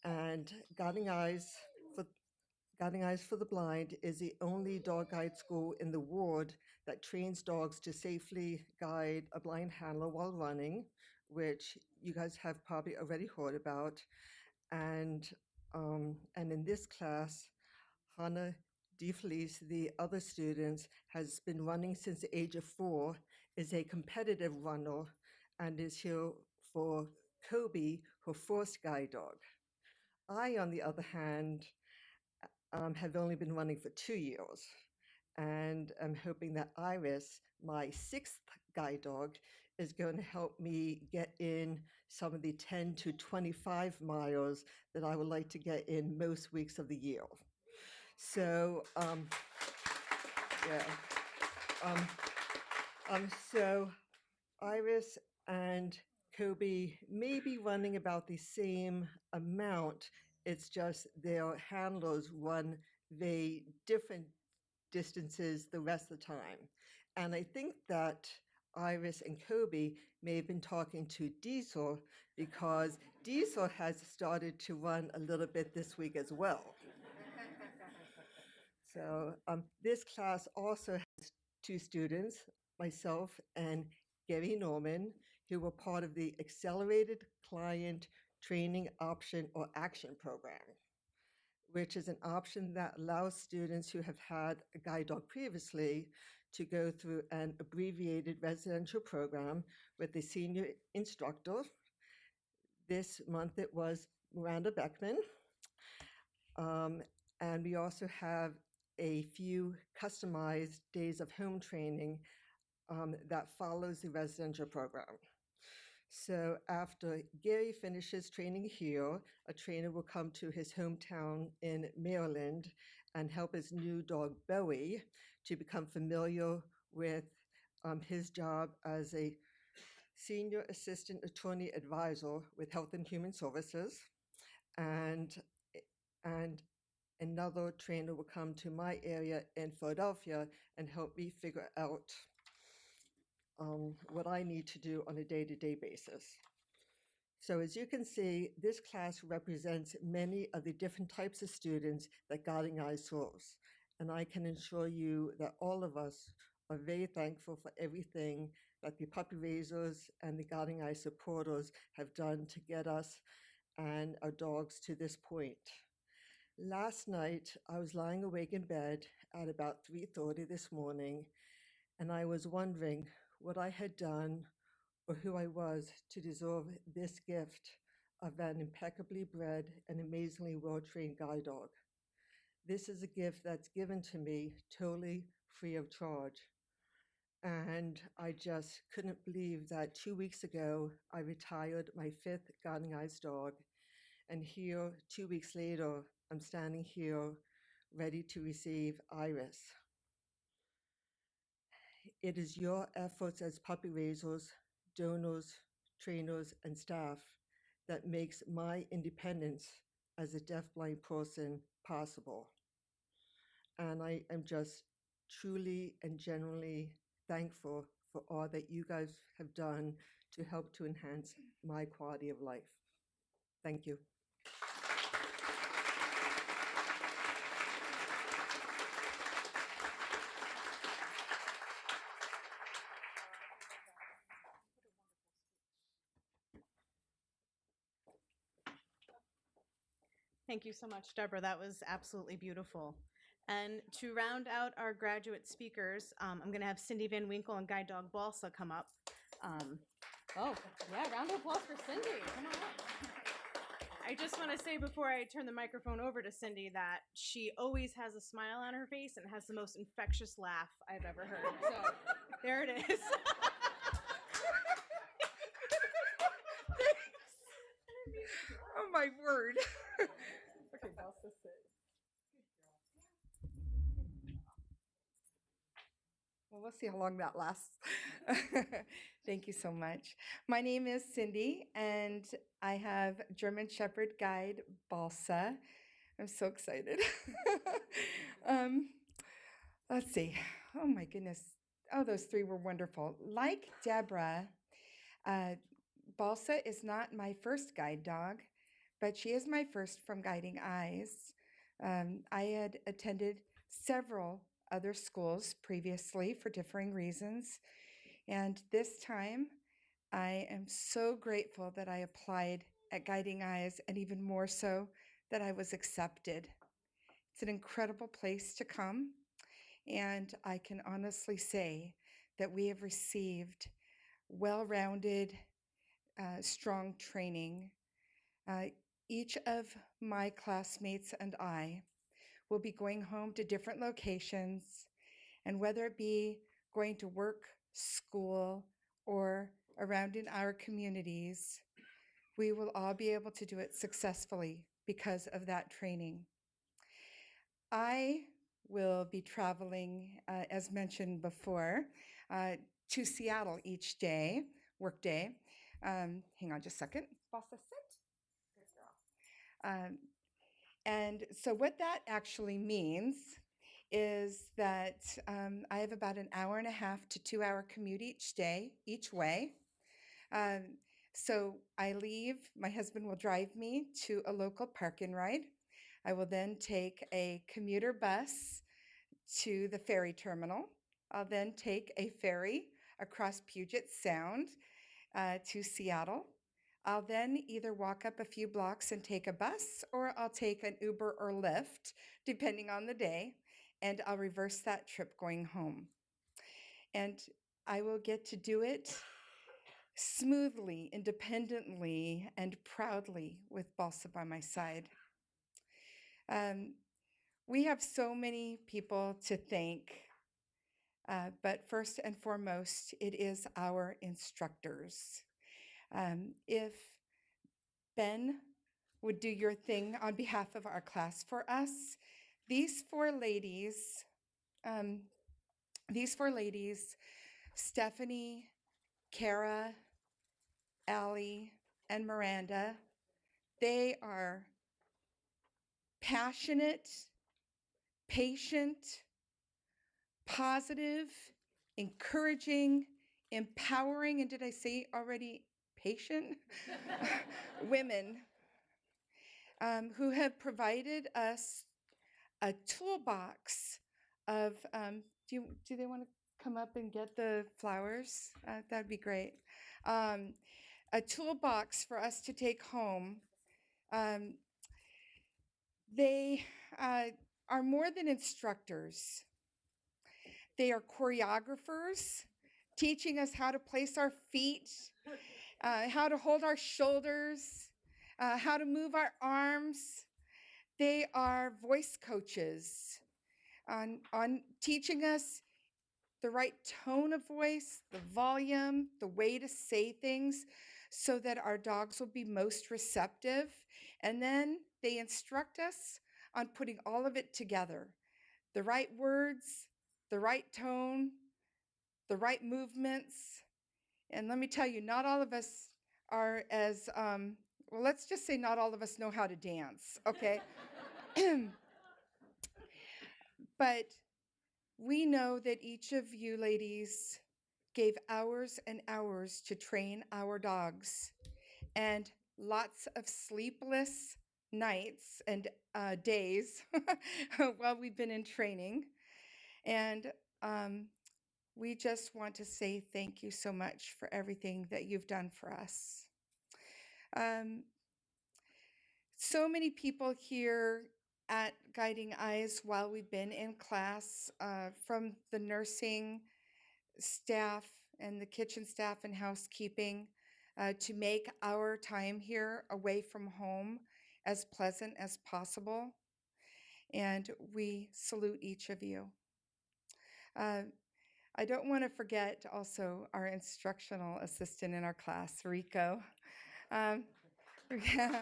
And Guiding Eyes for the Blind is the only dog guide school in the world that trains dogs to safely guide a blind handler while running, which you guys have probably already heard about. And in this class, Hannah DeFelice, the other students, has been running since the age of 4, is a competitive runner, and is here for Kobe, her first guide dog. I, on the other hand, have only been running for 2 years, and I'm hoping that Iris, my 6th guide dog, is going to help me get in some of the 10 to 25 miles that I would like to get in most weeks of the year. So, so Iris and Kobe may be running about the same amount. It's just their handlers run very different distances the rest of the time. And I think that Iris and Kobe may have been talking to Diesel because Diesel has started to run a little bit this week as well. So this class also has two students, myself and Gary Norman, who were part of the Accelerated Client Training Option or Action Program, which is an option that allows students who have had a guide dog previously to go through an abbreviated residential program with a senior instructor. This month it was Miranda Beckman. And we also have a few customized days of home training that follows the residential program. So after Gary finishes training here, a trainer will come to his hometown in Maryland and help his new dog Bowie to become familiar with his job as a senior assistant attorney advisor with Health and Human Services. And another trainer will come to my area in Philadelphia and help me figure out what I need to do on a day-to-day basis. So as you can see, this class represents many of the different types of students that Guiding Eyes serves. And I can assure you that all of us are very thankful for everything that the puppy raisers and the Guiding Eyes supporters have done to get us and our dogs to this point. Last night, I was lying awake in bed at about 3:30 this morning, and I was wondering what I had done or who I was to deserve this gift of an impeccably bred and amazingly well-trained guide dog. This is a gift that's given to me totally free of charge. And I just couldn't believe that 2 weeks ago, I retired my fifth Guiding Eyes dog. And here, 2 weeks later, I'm standing here ready to receive Iris. It is your efforts as puppy raisers, donors, trainers, and staff that makes my independence as a deafblind person possible. And I am just truly and genuinely thankful for all that you guys have done to help to enhance my quality of life. Thank you. Thank you so much, Deborah. That was absolutely beautiful. And to round out our graduate speakers, I'm going to have Cindy Van Winkle and Guide Dog Balsa come up. Oh, yeah, round of applause for Cindy. Come on up. I just want to say before I turn the microphone over to Cindy that she always has a smile on her face and has the most infectious laugh I've ever heard. So there it is. Oh my word. Okay, Balsa, sit. Well, we'll see how long that lasts. Thank you so much. My name is Cindy, and I have German Shepherd Guide Balsa. I'm so excited. Let's see. Oh my goodness. Oh, those three were wonderful. Like Deborah, Balsa is not my first guide dog, but she is my first from Guiding Eyes. I had attended several other schools previously for differing reasons, and this time I am so grateful that I applied at Guiding Eyes, and even more so that I was accepted. It's an incredible place to come, and I can honestly say that we have received well-rounded, strong training. Each of my classmates and I will be going home to different locations, and whether it be going to work, school, or around in our communities, we will all be able to do it successfully because of that training. I will be traveling, as mentioned before, to Seattle each day, work day. Hang on just a second. Bossa, sit. Good girl. And so what that actually means is that I have about an hour and a half to 2 hour commute each day, each way. So I leave, my husband will drive me to a local park and ride. I will then take a commuter bus to the ferry terminal. I'll then take a ferry across Puget Sound to Seattle. I'll then either walk up a few blocks and take a bus, or I'll take an Uber or Lyft, depending on the day, and I'll reverse that trip going home. And I will get to do it smoothly, independently, and proudly with Balsa by my side. We have so many people to thank, but first and foremost, it is our instructors. If Ben would do your thing on behalf of our class for us, these four ladies, um, Stephanie, Kara, Allie, and Miranda, they are passionate, patient, positive, encouraging, empowering, and did I say already patient? Women who have provided us a toolbox of, do they want to come up and get the flowers? That'd be great. A toolbox for us to take home. They are more than instructors. They are choreographers, teaching us how to place our feet, how to hold our shoulders, how to move our arms. They are voice coaches on teaching us the right tone of voice, the volume, the way to say things so that our dogs will be most receptive. And then they instruct us on putting all of it together, the right words, the right tone, the right movements. And let me tell you, not all of us are as, well, let's just say not all of us know how to dance, okay? But we know that each of you ladies gave hours and hours to train our dogs, and lots of sleepless nights and days while we've been in training. And we just want to say thank you so much for everything that you've done for us. So many people here at Guiding Eyes while we've been in class, from the nursing staff and the kitchen staff and housekeeping, to make our time here away from home as pleasant as possible. And we salute each of you. I don't want to forget also our instructional assistant in our class, Rico. Yeah.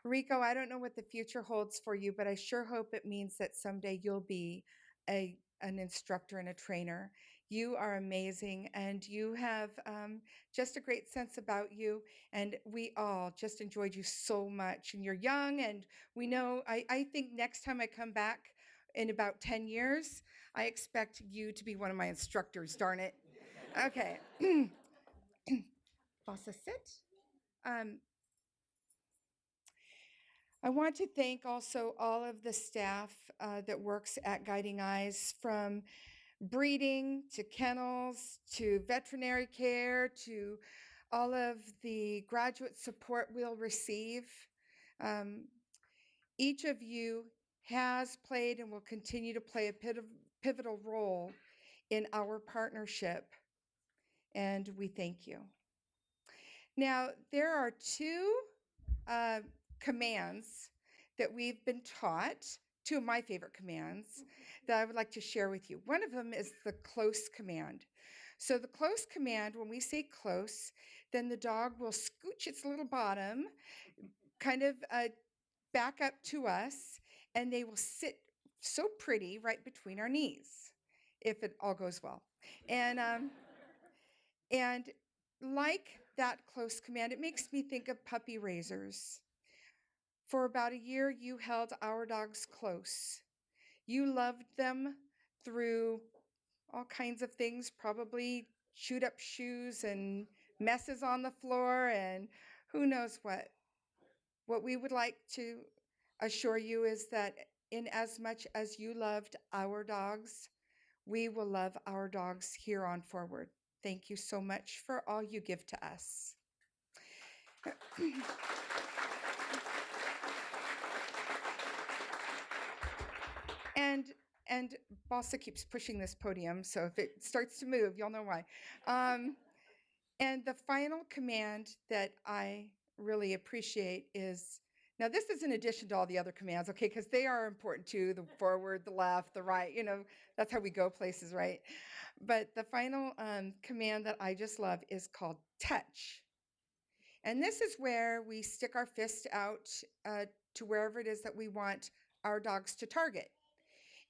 Rico, I don't know what the future holds for you, but I sure hope it means that someday you'll be an instructor and a trainer. You are amazing, and you have just a great sense about you, and we all just enjoyed you so much. And you're young, and we know, I think next time I come back in about 10 years, I expect you to be one of my instructors, darn it. Okay. Bossa, sit. I want to thank also all of the staff that works at Guiding Eyes, from breeding to kennels to veterinary care to all of the graduate support we'll receive. Each of you has played and will continue to play a pivotal role in our partnership, and we thank you. Now, there are two commands that we've been taught, two of my favorite commands that I would like to share with you. One of them is the close command. So the close command, when we say close, then the dog will scooch its little bottom, kind of back up to us, and they will sit so pretty right between our knees, if it all goes well. And like that close command, it makes me think of puppy raisers. For about a year, you held our dogs close. You loved them through all kinds of things, probably chewed up shoes and messes on the floor and who knows what. What we would like to assure you is that in as much as you loved our dogs, we will love our dogs here on forward. Thank you so much for all you give to us. and and Balsa keeps pushing this podium, so if it starts to move, you'll know why. And the final command that I really appreciate is, now this is in addition to all the other commands, okay, because they are important too, the forward, the left, the right, that's how we go places, right? But the final command that I just love is called touch. And this is where we stick our fist out to wherever it is that we want our dogs to target.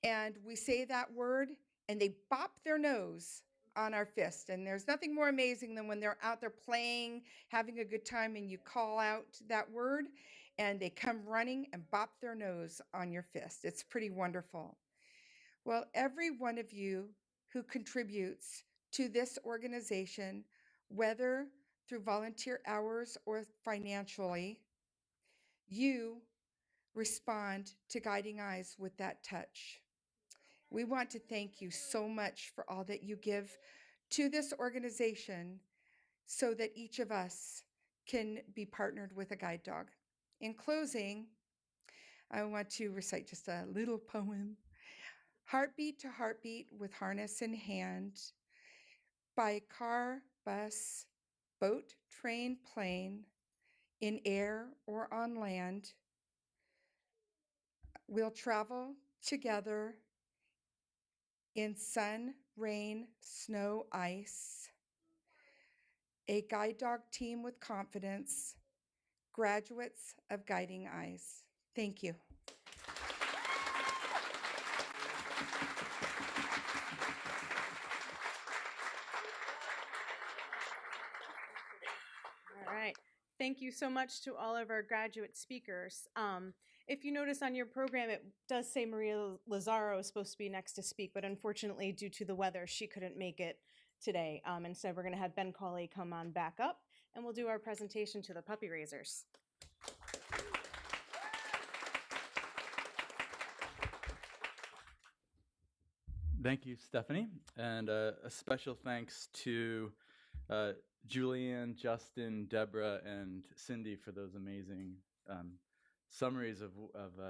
And we say that word, and they bop their nose on our fist. And there's nothing more amazing than when they're out there playing, having a good time, and you call out that word, and they come running and bop their nose on your fist. It's pretty wonderful. Well, every one of you who contributes to this organization, whether through volunteer hours or financially, you respond to Guiding Eyes with that touch. We want to thank you so much for all that you give to this organization so that each of us can be partnered with a guide dog. In closing, I want to recite just a little poem. Heartbeat to heartbeat with harness in hand, by car, bus, boat, train, plane, in air or on land, we'll travel together in sun, rain, snow, ice. A guide dog team with confidence, graduates of Guiding Eyes. Thank you. All right. Thank you so much to all of our graduate speakers. If you notice on your program, it does say Maria Lazaro is supposed to be next to speak, but unfortunately, due to the weather, she couldn't make it today. Instead, we're going to have Ben Cawley come on back up, and we'll do our presentation to the puppy raisers. Thank you, Stephanie. And a special thanks to Julianne, Justin, Deborah, and Cindy for those amazing summaries of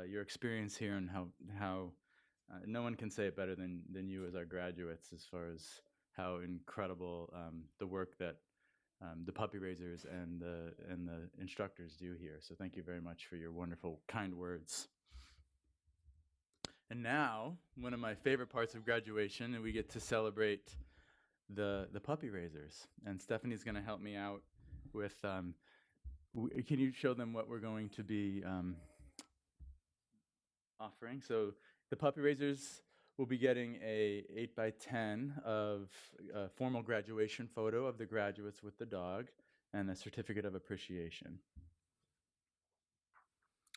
your experience here and how no one can say it better than you as our graduates as far as how incredible the work that the puppy raisers and the instructors do here. So thank you very much for your wonderful, kind words. And now, one of my favorite parts of graduation, and we get to celebrate the puppy raisers. And Stephanie's going to help me out with. Can you show them what we're going to be offering? So the puppy raisers will be getting a 8x10 of a formal graduation photo of the graduates with the dog and a certificate of appreciation.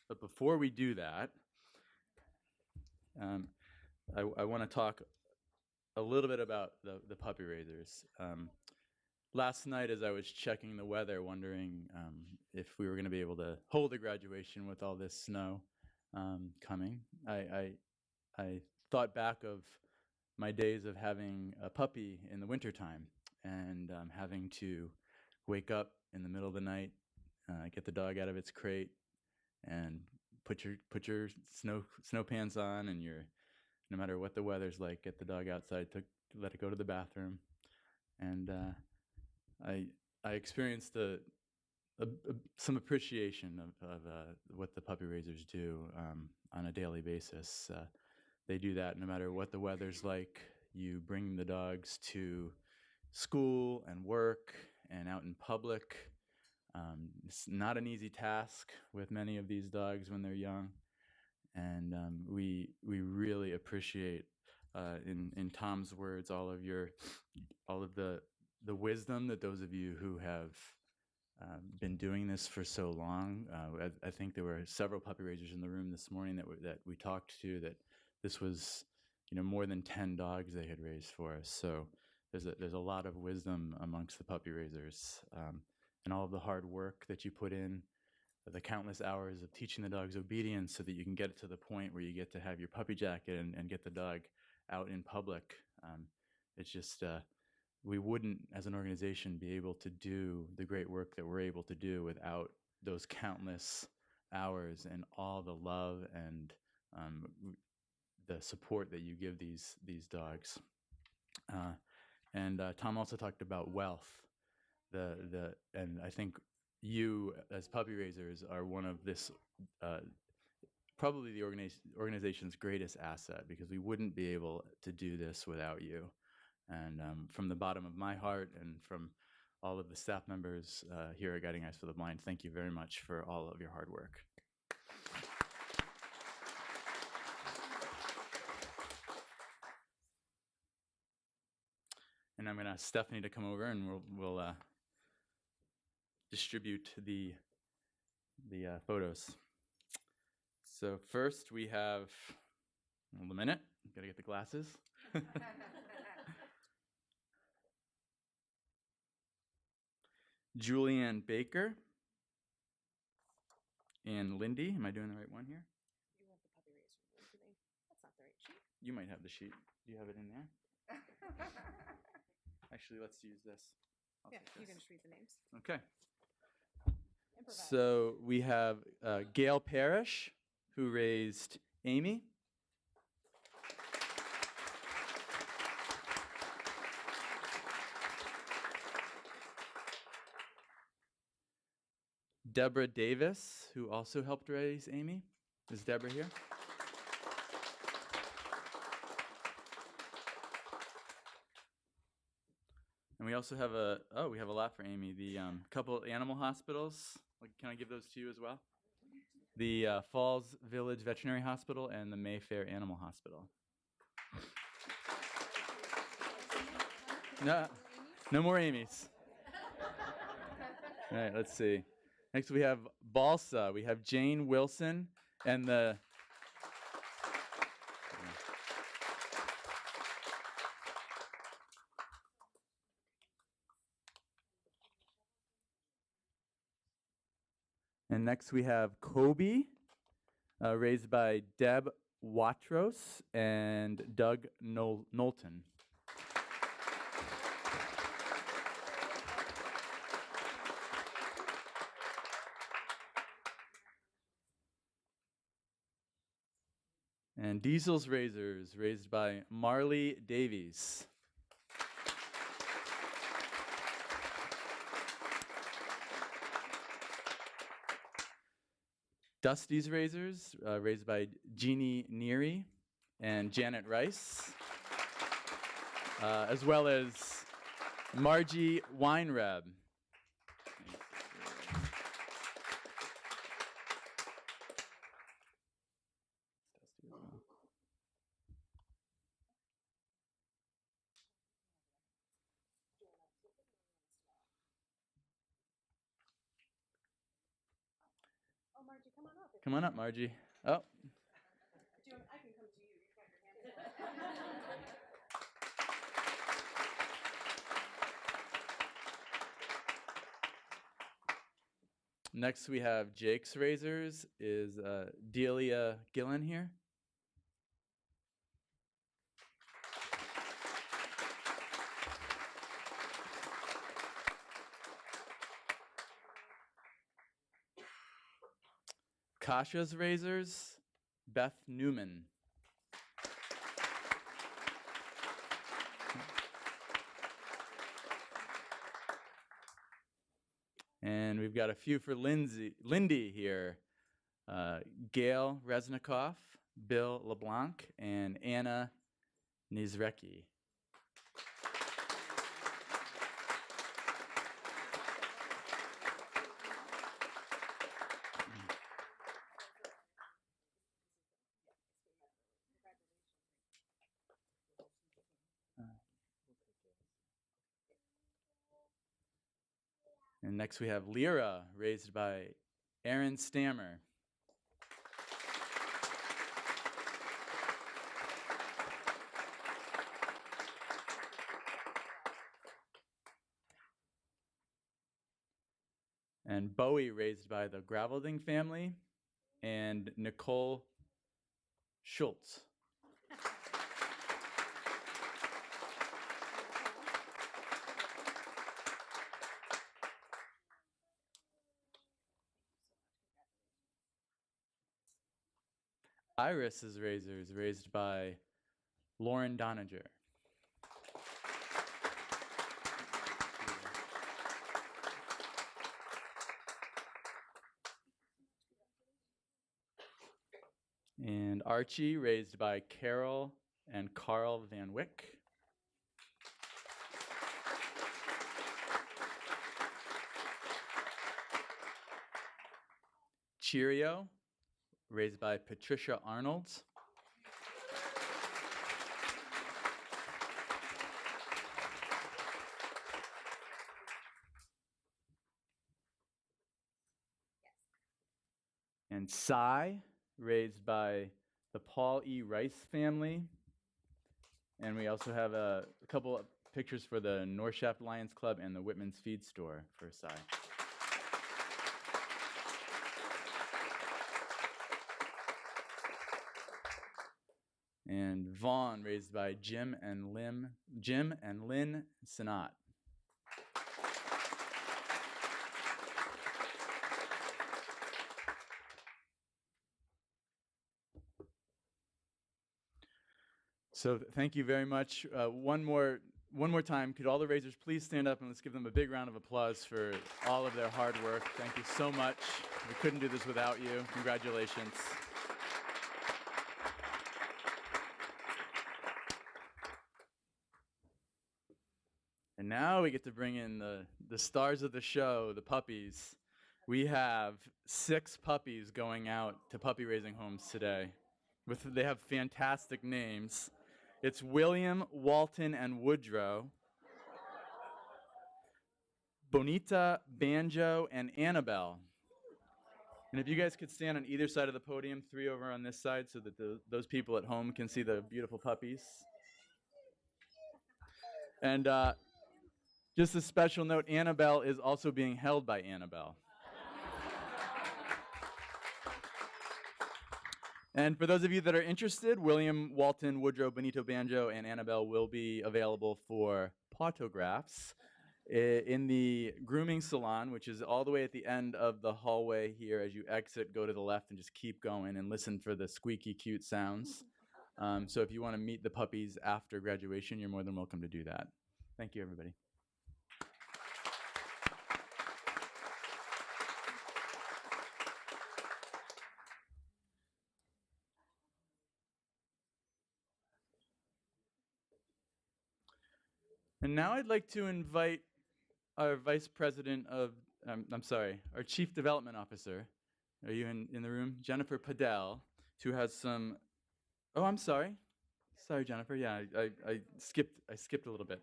But before we do that, I want to talk a little bit about the puppy raisers. Last night, as I was checking the weather, wondering if we were going to be able to hold a graduation with all this snow coming, I thought back of my days of having a puppy in the wintertime and having to wake up in the middle of the night, get the dog out of its crate, and put your snow pants on, and no matter what the weather's like, get the dog outside to let it go to the bathroom. And I experienced some appreciation of what the puppy raisers do on a daily basis. They do that no matter what the weather's like. You bring the dogs to school and work and out in public. It's not an easy task with many of these dogs when they're young. And we really appreciate, in Tom's words, all of the wisdom that those of you who have been doing this for so long. I think there were several puppy raisers in the room this morning that we talked to, that this was, more than 10 dogs they had raised for us. So there's a lot of wisdom amongst the puppy raisers, and all of the hard work that you put in, the countless hours of teaching the dogs obedience so that you can get it to the point where you get to have your puppy jacket and get the dog out in public. It's just, we wouldn't, as an organization, be able to do the great work that we're able to do without those countless hours and all the love and the support that you give these dogs. And Tom also talked about wealth. And I think you, as puppy raisers, are one of this probably the organization's greatest asset, because we wouldn't be able to do this without you. And from the bottom of my heart and from all of the staff members here at Guiding Eyes for the Blind, thank you very much for all of your hard work. And I'm going to ask Stephanie to come over, and we'll distribute the photos. So first we have, hold a minute, got to get the glasses. Julianne Baker and Lindy. Am I doing the right one here? You want the puppy raiser? That's not the right sheet. You might have the sheet. Do you have it in there? Actually, let's use this. Yeah, you can just read the names. Okay. Improvise. So we have Gail Parrish, who raised Amy. Deborah Davis, who also helped raise Amy. Is Deborah here? And we also have we have a lot for Amy. The couple animal hospitals. Can I give those to you as well? The Falls Village Veterinary Hospital and the Mayfair Animal Hospital. No more Amy's. All right, let's see. Next we have Balsa. We have Jane Wilson and the... And next we have Kobe, raised by Deb Watros and Doug Knowlton. And Diesel's Razors, raised by Marley Davies. Dusty's Razors, raised by Jeannie Neary and Janet Rice, as well as Margie Weinreb. Oh, Margie, come on up. Come on up, Margie. Oh. I can come to you. You've got your hand. Next we have Jake's Razors. Is Delia Gillen here? Kasha's Razors, Beth Newman. And we've got a few for Lindy here. Gail Resnikoff, Bill LeBlanc, and Anna Nizrecki. And next we have Lyra, raised by Aaron Stammer. And Bowie, raised by the Gravelding family, and Nicole Schultz. Iris's razors, raised by Lauren Doninger. And Archie, raised by Carol and Carl Van Wyck. Cheerio, raised by Patricia Arnold. And Psy, raised by the Paul E. Rice family. And we also have a couple of pictures for the North Shaft Lions Club and the Whitman's Feed Store for Psy. And Vaughn, raised by Jim and Lynn Sinat. So thank you very much. One more time, could all the raisers please stand up and let's give them a big round of applause for all of their hard work. Thank you so much. We couldn't do this without you. Congratulations. And now we get to bring in the stars of the show, the puppies. We have 6 puppies going out to puppy raising homes today. They have fantastic names. It's William, Walton, and Woodrow. Bonita, Banjo, and Annabelle. And if you guys could stand on either side of the podium, 3 over on this side, so that those people at home can see the beautiful puppies. And just a special note, Annabelle is also being held by Annabelle. And for those of you that are interested, William, Walton, Woodrow, Benito, Banjo, and Annabelle will be available for autographs in the grooming salon, which is all the way at the end of the hallway here. As you exit, go to the left and just keep going and listen for the squeaky cute sounds. So if you want to meet the puppies after graduation, you're more than welcome to do that. Thank you, everybody. And now I'd like to invite our Vice President of, our Chief Development Officer. Are you in the room? Jennifer Padell, who has some, oh, I'm sorry. Sorry, Jennifer. Yeah, I skipped a little bit.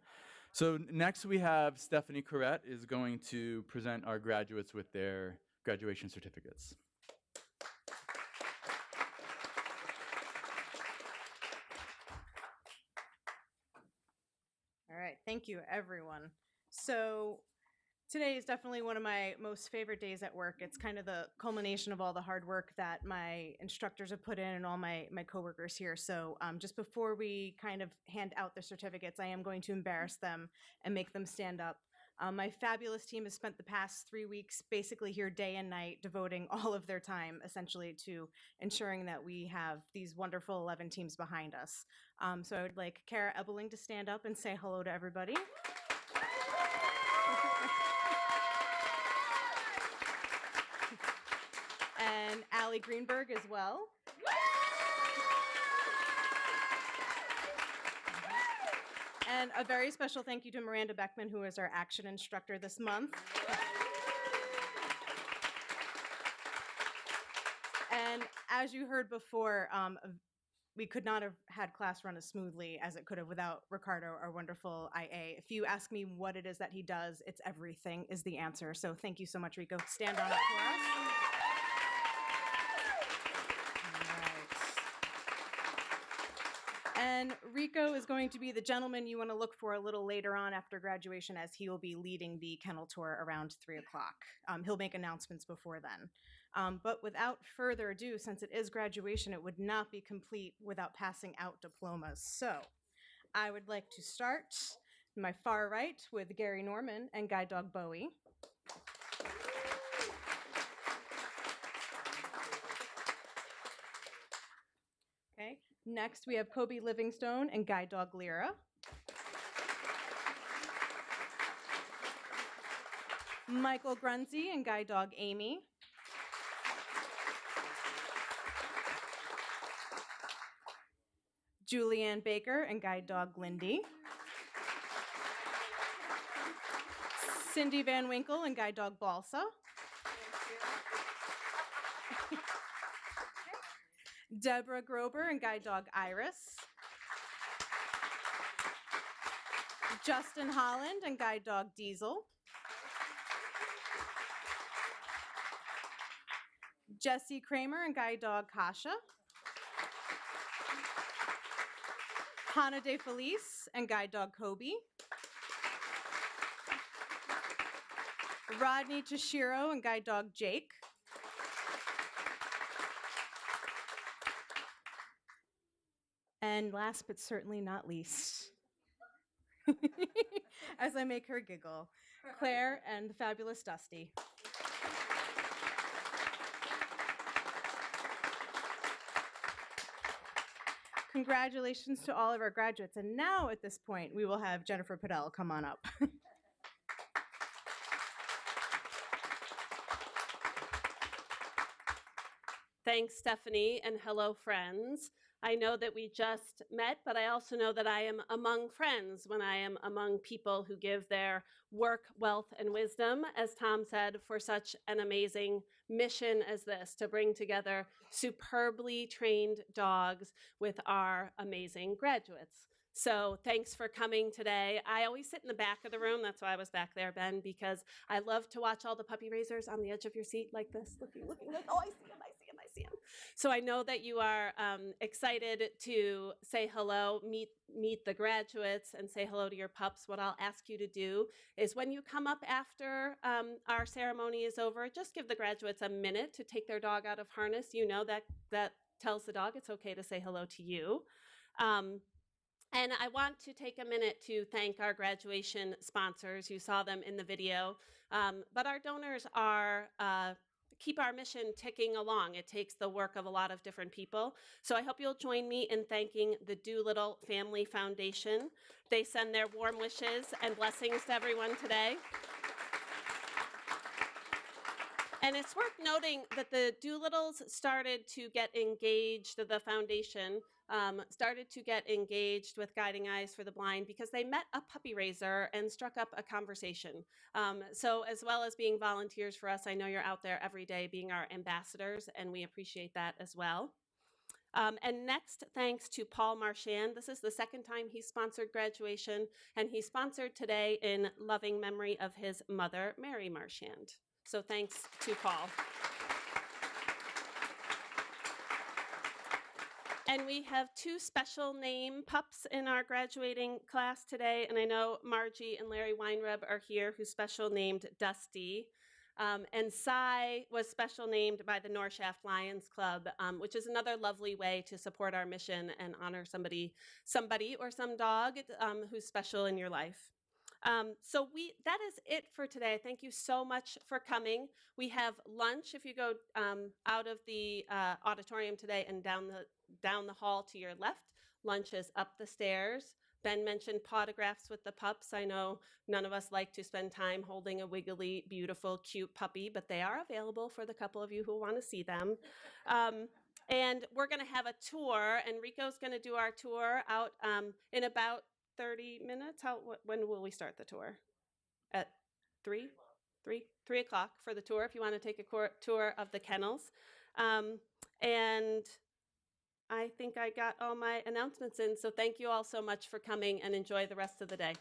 So next we have Stephanie Corrett is going to present our graduates with their graduation certificates. All right, thank you, everyone. So today is definitely one of my most favorite days at work. It's kind of the culmination of all the hard work that my instructors have put in and all my coworkers here. So just before we kind of hand out the certificates, I am going to embarrass them and make them stand up. My fabulous team has spent the past 3 weeks basically here day and night, devoting all of their time essentially to ensuring that we have these wonderful 11 teams behind us. So I would like Kara Ebeling to stand up and say hello to everybody. And Allie Greenberg as well. And a very special thank you to Miranda Beckman, who is our action instructor this month. And as you heard before, we could not have had class run as smoothly as it could have without Ricardo, our wonderful IA. If you ask me what it is that he does, it's everything is the answer. So thank you so much, Rico. Stand on up for us. All right. And Rico is going to be the gentleman you want to look for a little later on after graduation, as he will be leading the kennel tour around 3 o'clock. He'll make announcements before then. But without further ado, since it is graduation, it would not be complete without passing out diplomas. So I would like to start my far right with Gary Norman and Guide Dog Bowie. Okay. Next, we have Kobe Livingstone and Guide Dog Lyra. Michael Grunzy and Guide Dog Amy. Julianne Baker and Guide Dog Lindy. Cindy Van Winkle and Guide Dog Balsa. Deborah Grober and Guide Dog Iris. Justin Holland and Guide Dog Diesel. Jesse Kramer and Guide Dog Kasha. Hannah De Felice and Guide Dog Kobe. Rodney Toshiro and Guide Dog Jake. And last but certainly not least, as I make her giggle, Claire and the fabulous Dusty. Congratulations to all of our graduates. And now at this point, we will have Jennifer Padell come on up. Thanks, Stephanie, and hello, friends. I know that we just met, but I also know that I am among friends when I am among people who give their work, wealth, and wisdom, as Tom said, for such an amazing mission as this, to bring together superbly trained dogs with our amazing graduates. So thanks for coming today. I always sit in the back of the room. That's why I was back there, Ben, because I love to watch all the puppy raisers on the edge of your seat like this, looking, like, oh, I see him, I see him, I see him. So I know that you are excited to say hello, meet the graduates, and say hello to your pups. What I'll ask you to do is when you come up after our ceremony is over, just give the graduates a minute to take their dog out of harness. You know that tells the dog it's okay to say hello to you. And I want to take a minute to thank our graduation sponsors. You saw them in the video, but our donors are keep our mission ticking along. It takes the work of a lot of different people. So I hope you'll join me in thanking the Doolittle Family Foundation. They send their warm wishes and blessings to everyone today. And it's worth noting that the Doolittles started to get engaged, the foundation started to get engaged with Guiding Eyes for the Blind because they met a puppy raiser and struck up a conversation. So as well as being volunteers for us, I know you're out there every day being our ambassadors, and we appreciate that as well. And next, thanks to Paul Marchand. This is the second time he sponsored graduation, and he sponsored today in loving memory of his mother, Mary Marchand. So thanks to Paul. And we have two special name pups in our graduating class today. And I know Margie and Larry Weinreb are here, who's special named Dusty. And Cy was special named by the North Shaft Lions Club, which is another lovely way to support our mission and honor somebody or some dog who's special in your life. So that is it for today. Thank you so much for coming. We have lunch if you go out of the auditorium today and down the hall to your left. Lunch is up the stairs. Ben mentioned podographs with the pups. I know none of us like to spend time holding a wiggly, beautiful, cute puppy, but they are available for the couple of you who want to see them. And we're going to have a tour, and Rico's going to do our tour out in about 30 minutes. When will we start the tour? At 3 o'clock for the tour if you want to take a tour of the kennels. And I think I got all my announcements in, so thank you all so much for coming and enjoy the rest of the day.